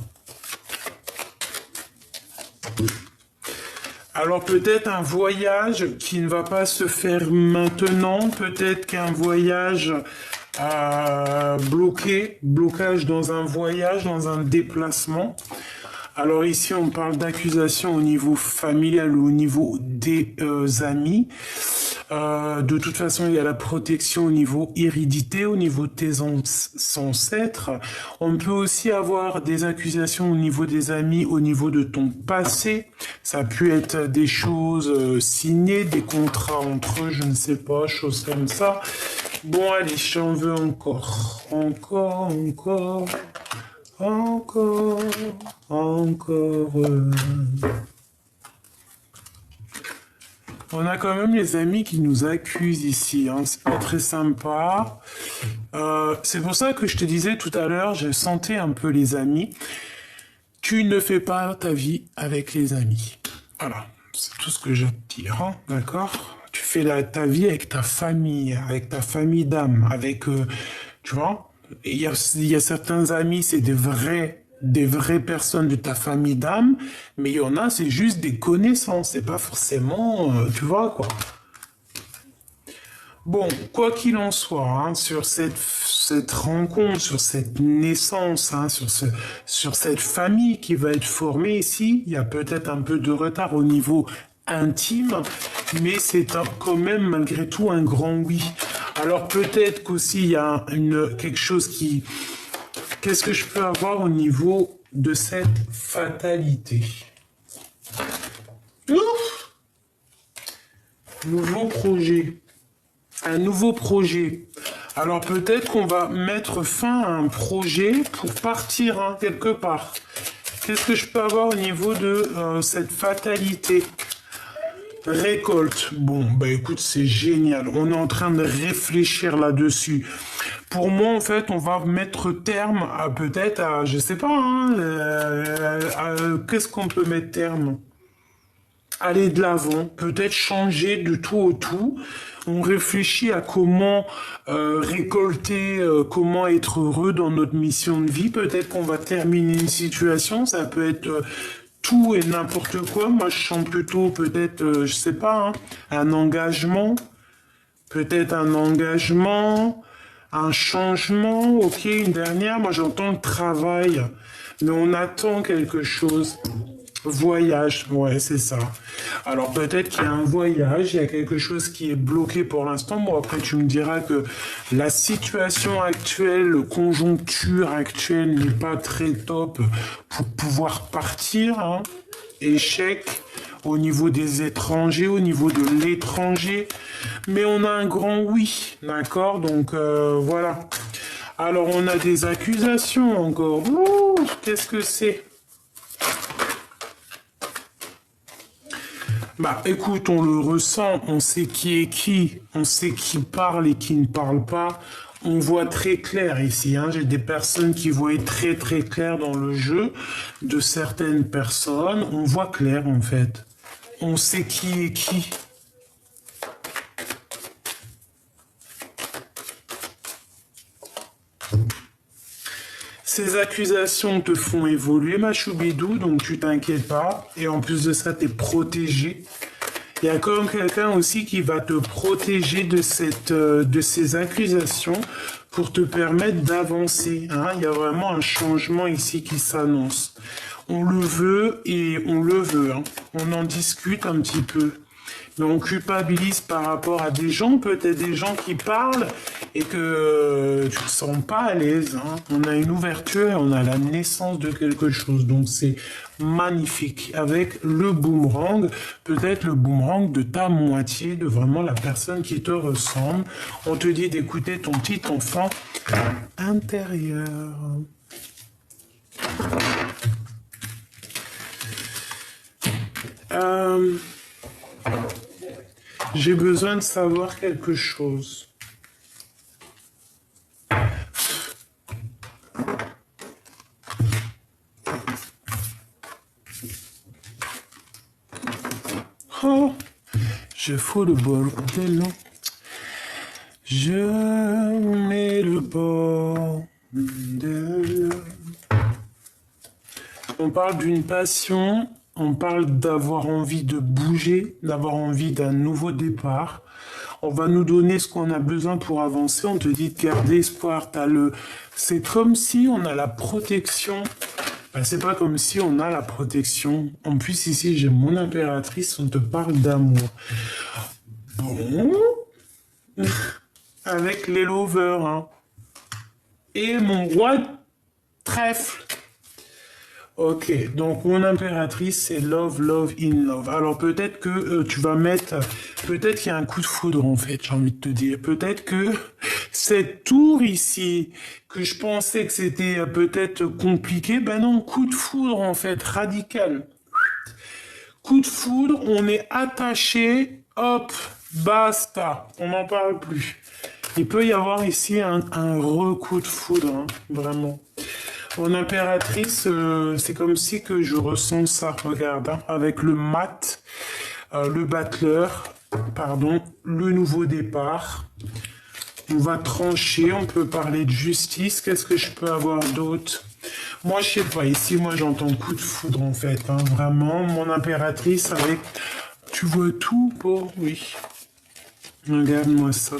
Alors peut-être un voyage qui ne va pas se faire maintenant, peut-être qu'un voyage blocage dans un voyage, dans un déplacement. Alors ici on parle d'accusation au niveau familial ou au niveau des amis. De toute façon, il y a la protection au niveau hérédité, au niveau de tes ancêtres. On peut aussi avoir des accusations au niveau des amis, au niveau de ton passé. Ça peut être des choses signées, des contrats entre eux, je ne sais pas, choses comme ça. Bon, allez, j'en veux encore. Encore. On a quand même les amis qui nous accusent ici, hein. C'est pas très sympa. C'est pour ça que je te disais tout à l'heure, je sentais un peu les amis. Tu ne fais pas ta vie avec les amis. Voilà, c'est tout ce que je vais te dire, hein, d'accord? Tu fais ta vie avec ta famille d'âme, avec, tu vois? Il y a certains amis, c'est des vraies personnes de ta famille d'âme, mais il y en a, c'est juste des connaissances, c'est pas forcément, tu vois, quoi. Bon, quoi qu'il en soit, hein, sur cette rencontre, sur cette naissance, hein, sur cette famille qui va être formée ici. Il y a peut-être un peu de retard au niveau intime, mais c'est quand même malgré tout un grand oui. Alors peut-être qu'aussi il y a quelque chose qui... Qu'est-ce que je peux avoir au niveau de cette fatalité? Ouf! Nouveau projet. Un nouveau projet. Alors peut-être qu'on va mettre fin à un projet pour partir hein, quelque part. Qu'est-ce que je peux avoir au niveau de cette fatalité? Récolte. Bon, bah écoute, c'est génial. On est en train de réfléchir là-dessus. Pour moi, en fait, on va mettre terme à peut-être à, je sais pas, hein, qu'est-ce qu'on peut mettre terme? Aller de l'avant, peut-être changer de tout au tout. On réfléchit à comment récolter, comment être heureux dans notre mission de vie. Peut-être qu'on va terminer une situation, ça peut être tout et n'importe quoi. Moi, je sens plutôt peut-être, je sais pas, hein, un engagement. Peut-être un engagement, un changement. Ok, une dernière. Moi, j'entends le travail. Mais on attend quelque chose. Voyage, ouais, c'est ça. Alors peut-être qu'il y a un voyage, il y a quelque chose qui est bloqué pour l'instant. Bon, après tu me diras que la situation actuelle, la conjoncture actuelle n'est pas très top pour pouvoir partir. Hein. Échec au niveau des étrangers, au niveau de l'étranger. Mais on a un grand oui, d'accord? Donc voilà. Alors on a des accusations encore. Ouh, qu'est-ce que c'est? Bah écoute, on le ressent, on sait qui est qui, on sait qui parle et qui ne parle pas. On voit très clair ici, hein. J'ai des personnes qui voient très très clair dans le jeu, de certaines personnes, on voit clair en fait. On sait qui est qui. Ces accusations te font évoluer, ma choubidou, donc tu t'inquiètes pas. Et en plus de ça, tu es protégé. Il y a quand même quelqu'un aussi qui va te protéger de ces accusations pour te permettre d'avancer. Hein. Il y a vraiment un changement ici qui s'annonce. On le veut et on le veut. Hein. On en discute un petit peu. Mais on culpabilise par rapport à des gens, peut-être des gens qui parlent et que tu ne te sens pas à l'aise. Hein. On a une ouverture et on a la naissance de quelque chose. Donc c'est magnifique. Avec le boomerang, peut-être le boomerang de ta moitié, de vraiment la personne qui te ressemble. On te dit d'écouter ton petit enfant intérieur. J'ai besoin de savoir quelque chose. Oh, je fous le bordel. Je mets le bordel. On parle d'une passion. On parle d'avoir envie de bouger, d'avoir envie d'un nouveau départ. On va nous donner ce qu'on a besoin pour avancer. On te dit de garder espoir. C'est comme si on a la protection. Ben, c'est pas comme si on a la protection. En plus, ici, j'ai mon impératrice. On te parle d'amour. Bon. Avec les lovers. Hein. Et mon roi de trèfle. Ok, donc mon impératrice, c'est love, love, in love. Alors peut-être que tu vas mettre, peut-être qu'il y a un coup de foudre en fait, j'ai envie de te dire. Peut-être que cette tour ici, que je pensais que c'était peut-être compliqué, ben non, coup de foudre en fait, radical. Coup de foudre, on est attaché, hop, basta, on n'en parle plus. Il peut y avoir ici un re-coup de foudre, hein, vraiment. Mon impératrice, c'est comme si que je ressens ça, regarde, hein, avec le mat, le battleur, pardon, le nouveau départ. On va trancher, on peut parler de justice. Qu'est-ce que je peux avoir d'autre? Moi, je sais pas, ici, moi, j'entends coup de foudre, en fait, hein, vraiment. Mon impératrice avec, tu vois tout pour, oui. Regarde-moi ça.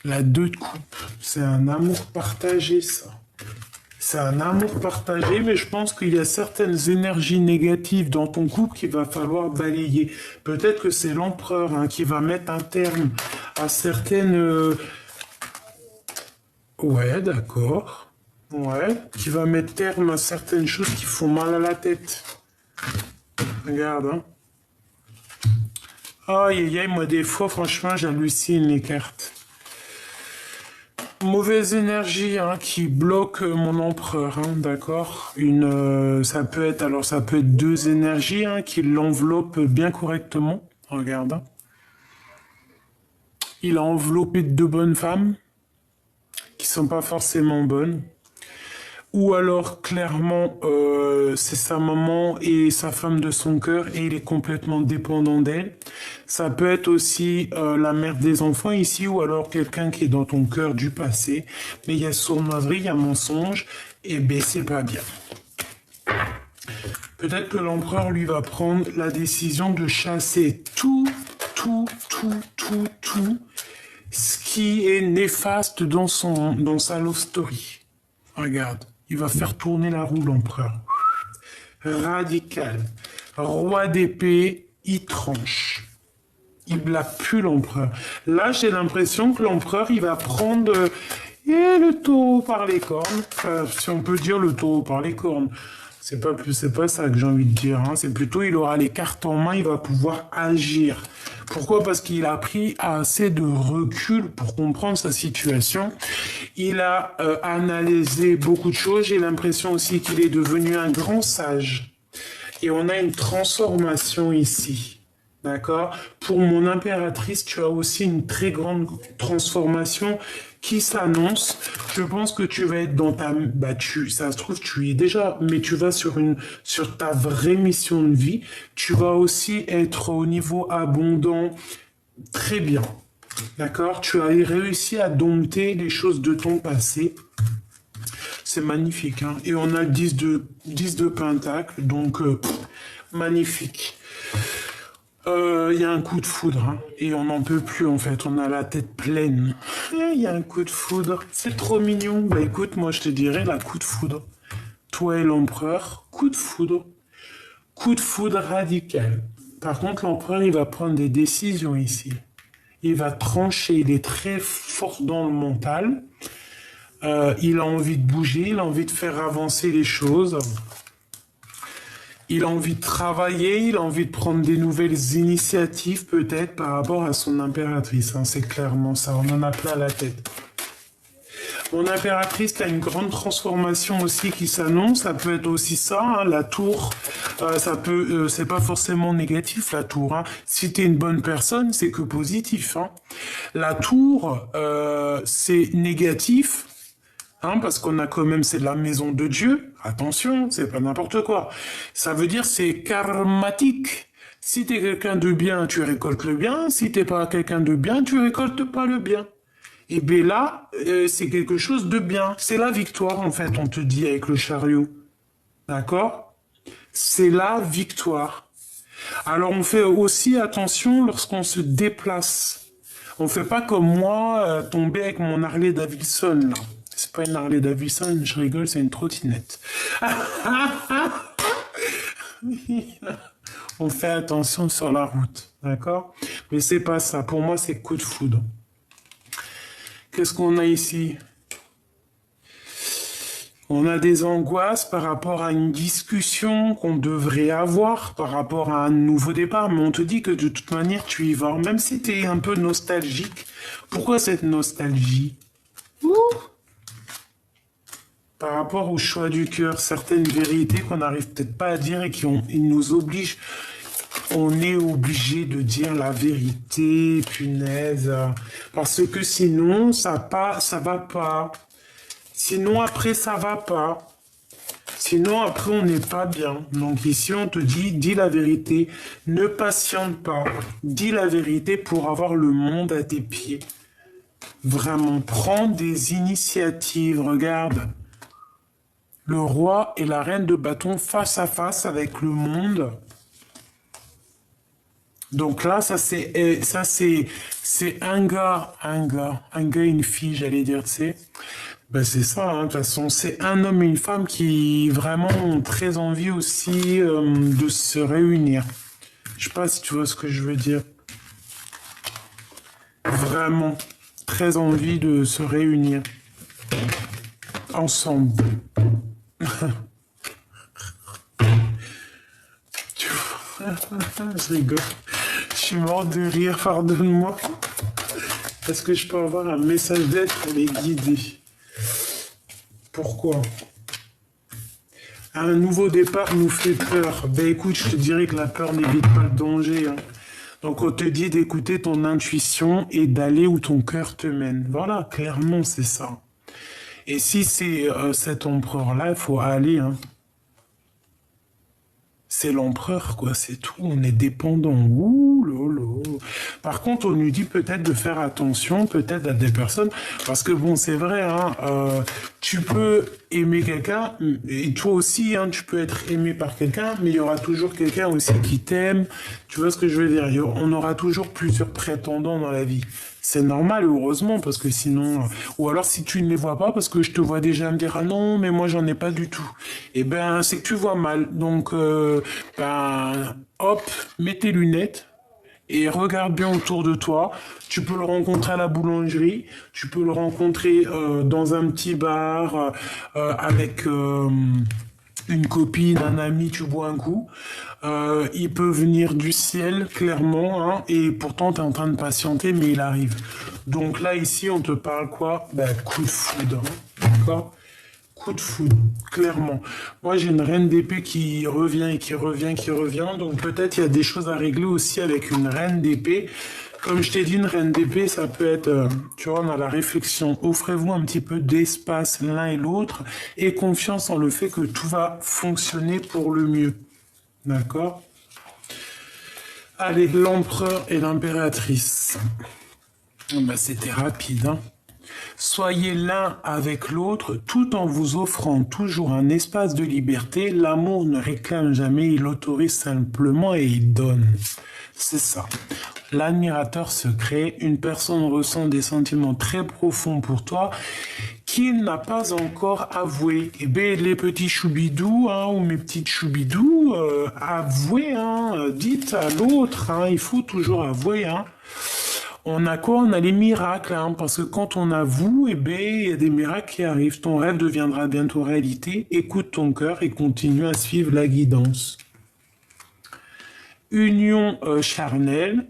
La 2 de coupe. C'est un amour partagé, ça. C'est un amour partagé, mais je pense qu'il y a certaines énergies négatives dans ton couple qu'il va falloir balayer. Peut-être que c'est l'empereur hein, qui va mettre un terme à certaines... Ouais, d'accord. Ouais, qui va mettre terme à certaines choses qui font mal à la tête. Regarde, hein. Aïe, aïe, aïe, moi des fois, franchement, j'hallucine les cartes. Mauvaise énergie hein, qui bloque mon empereur, hein, d'accord. Ça peut être, alors ça peut être 2 énergies hein, qui l'enveloppent bien correctement. Regarde, hein. Il a enveloppé 2 bonnes femmes qui sont pas forcément bonnes. Ou alors, clairement, c'est sa maman et sa femme de son cœur et il est complètement dépendant d'elle. Ça peut être aussi la mère des enfants ici ou alors quelqu'un qui est dans ton cœur du passé. Mais il y a sournoiserie, il y a mensonge et ben c'est pas bien. Peut-être que l'empereur lui va prendre la décision de chasser tout ce qui est néfaste dans sa love story. Regarde. Il va faire tourner la roue, l'empereur. Radical. Roi d'épée, il tranche. Il blague plus l'empereur. Là, j'ai l'impression que l'empereur, il va prendre le taureau par les cornes. Enfin, si on peut dire le taureau par les cornes. C'est pas ça que j'ai envie de dire. Hein. C'est plutôt, il aura les cartes en main, il va pouvoir agir. Pourquoi? Parce qu'il a pris assez de recul pour comprendre sa situation. Il a analysé beaucoup de choses. J'ai l'impression aussi qu'il est devenu un grand sage. Et on a une transformation ici. D'accord? Pour mon impératrice, tu as aussi une très grande transformation qui s'annonce. Je pense que tu vas être dans ta... ça se trouve, tu y es déjà, mais tu vas sur ta vraie mission de vie. Tu vas aussi être au niveau abondant très bien. D'accord? Tu as réussi à dompter les choses de ton passé. C'est magnifique. Hein? Et on a le 10 de Pentacle, donc magnifique. Il y a un coup de foudre, hein, et on n'en peut plus en fait, on a la tête pleine. Il y a un coup de foudre, c'est trop mignon. Bah écoute, moi je te dirais la coup de foudre. Toi et l'empereur, coup de foudre radical. Par contre, l'empereur, il va prendre des décisions ici. Il va trancher, il est très fort dans le mental. Il a envie de bouger, il a envie de faire avancer les choses. Il a envie de travailler, il a envie de prendre des nouvelles initiatives peut-être par rapport à son impératrice. Hein, c'est clairement ça, on en a plein la tête. Mon impératrice a une grande transformation aussi qui s'annonce. Ça peut être aussi ça, hein, la tour. C'est pas forcément négatif la tour. Hein. Si t'es une bonne personne, c'est que positif. Hein. La tour, c'est négatif. Hein, parce qu'on a quand même, c'est la maison de Dieu. Attention, c'est pas n'importe quoi. Ça veut dire c'est karmatique. Si t'es quelqu'un de bien, tu récoltes le bien. Si t'es pas quelqu'un de bien, tu récoltes pas le bien. Et bien là, c'est quelque chose de bien. C'est la victoire, en fait, on te dit avec le chariot. D'accord? C'est la victoire. Alors, on fait aussi attention lorsqu'on se déplace. On fait pas comme moi, tomber avec mon Harley Davidson, là. C'est pas une Harley Davidson, je rigole, c'est une trottinette. On fait attention sur la route, d'accord? Mais c'est pas ça. Pour moi, c'est coup de foudre. Qu'est-ce qu'on a ici? On a des angoisses par rapport à une discussion qu'on devrait avoir par rapport à un nouveau départ, mais on te dit que de toute manière, tu y vas. Même si tu es un peu nostalgique. Pourquoi cette nostalgie? Par rapport au choix du cœur, certaines vérités qu'on n'arrive peut-être pas à dire et ils nous obligent. On est obligé de dire la vérité, punaise. Parce que sinon, ça va pas. Sinon, après, ça va pas. Sinon, après, on n'est pas bien. Donc ici, on te dit, dis la vérité. Ne patiente pas. Dis la vérité pour avoir le monde à tes pieds. Vraiment, prends des initiatives. Regarde. Le roi et la reine de bâton face à face avec le monde. Donc là, c'est un gars, une fille, j'allais dire, tu sais. Ben c'est ça, hein, de toute façon, c'est un homme et une femme qui vraiment ont très envie aussi de se réunir. Je sais pas si tu vois ce que je veux dire. Vraiment, très envie de se réunir ensemble. Tu vois, je rigole. Je suis mort de rire, pardonne-moi. Est-ce que je peux avoir un message d'aide pour les guider? Pourquoi? Un nouveau départ nous fait peur. Ben écoute, je te dirais que la peur n'évite pas le danger, hein. Donc on te dit d'écouter ton intuition et d'aller où ton cœur te mène. Voilà, clairement c'est ça. Et si c'est cet empereur-là, il faut aller, hein. C'est l'empereur, quoi, c'est tout. On est dépendant. Ouh, lolo. Par contre, on lui dit peut-être de faire attention, peut-être à des personnes, parce que bon, c'est vrai, hein, tu peux aimer quelqu'un, et toi aussi, hein, tu peux être aimé par quelqu'un, mais il y aura toujours quelqu'un aussi qui t'aime. Tu vois ce que je veux dire? On aura toujours plusieurs prétendants dans la vie. C'est normal, heureusement, parce que sinon... Ou alors si tu ne les vois pas, parce que je te vois déjà me dire, ah non, mais moi j'en ai pas du tout. Eh ben, c'est que tu vois mal. Donc, ben, hop, mets tes lunettes et regarde bien autour de toi. Tu peux le rencontrer à la boulangerie, tu peux le rencontrer dans un petit bar avec une copine, un ami, tu bois un coup. Il peut venir du ciel, clairement, hein, et pourtant tu es en train de patienter, mais il arrive. Donc là, ici, on te parle quoi? Ben, coup de foudre, hein, d'accord? Coup de foudre, clairement. Moi, j'ai une reine d'épée qui revient et qui revient, qui revient, donc peut-être il y a des choses à régler aussi avec une reine d'épée. Comme je t'ai dit, une reine d'épée, ça peut être, tu vois, dans la réflexion. Offrez-vous un petit peu d'espace l'un et l'autre et confiance en le fait que tout va fonctionner pour le mieux. D'accord? Allez, l'empereur et l'impératrice. Ben, c'était rapide, hein. Soyez l'un avec l'autre tout en vous offrant toujours un espace de liberté. L'amour ne réclame jamais, il autorise simplement et il donne. C'est ça. L'admirateur secret, une personne ressent des sentiments très profonds pour toi qu'il n'a pas encore avoué. Eh bien, les petits choubidous, hein, ou mes petites choubidous, avouez, hein, dites à l'autre, hein, il faut toujours avouer, hein. On a quoi? On a les miracles, hein, parce que quand on avoue, eh ben, il y a des miracles qui arrivent. Ton rêve deviendra bientôt réalité. Écoute ton cœur et continue à suivre la guidance. Union charnelle,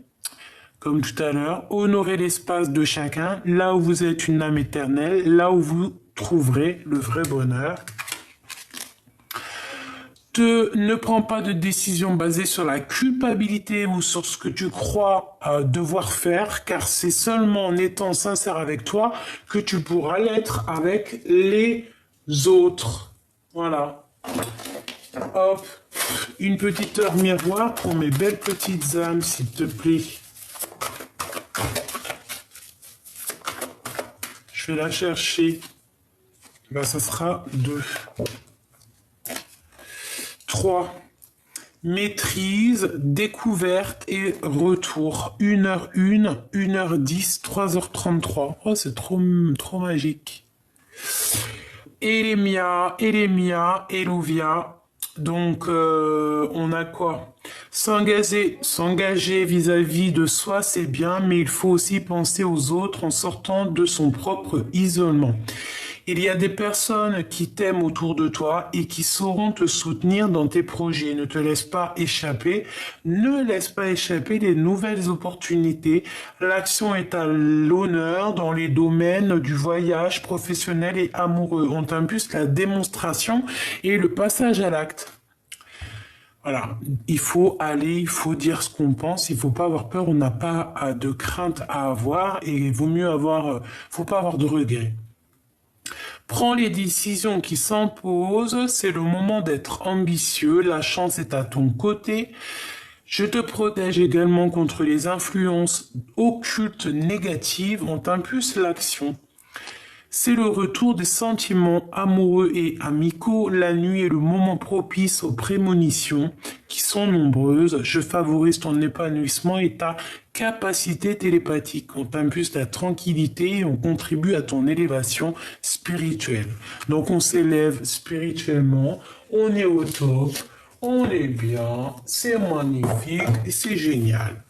comme tout à l'heure. Honorez l'espace de chacun, là où vous êtes une âme éternelle, là où vous trouverez le vrai bonheur. Ne prends pas de décision basée sur la culpabilité ou sur ce que tu crois devoir faire, car c'est seulement en étant sincère avec toi que tu pourras l'être avec les autres. Voilà. Hop, une petite heure miroir pour mes belles petites âmes, s'il te plaît. Je vais la chercher. Ben, ça sera 2. 3. Maîtrise, découverte et retour. 1h01, 1h10, 3h33. Oh, c'est trop magique. Elémia, Eluvia. Donc, on a quoi? S'engager vis-à-vis de soi, c'est bien, mais il faut aussi penser aux autres en sortant de son propre isolement. Il y a des personnes qui t'aiment autour de toi et qui sauront te soutenir dans tes projets. Ne te laisse pas échapper. Ne laisse pas échapper les nouvelles opportunités. L'action est à l'honneur dans les domaines du voyage professionnel et amoureux. On t'impulse la démonstration et le passage à l'acte. Voilà, il faut aller, il faut dire ce qu'on pense, il faut pas avoir peur, on n'a pas de crainte à avoir et il vaut mieux faut pas avoir de regrets. Prends les décisions qui s'imposent, c'est le moment d'être ambitieux, la chance est à ton côté. Je te protège également contre les influences occultes négatives, on t'impulse l'action. C'est le retour des sentiments amoureux et amicaux. La nuit est le moment propice aux prémonitions qui sont nombreuses. Je favorise ton épanouissement et ta capacité télépathique. On t'impulse la tranquillité et on contribue à ton élévation spirituelle. Donc on s'élève spirituellement, on est au top, on est bien, c'est magnifique et c'est génial.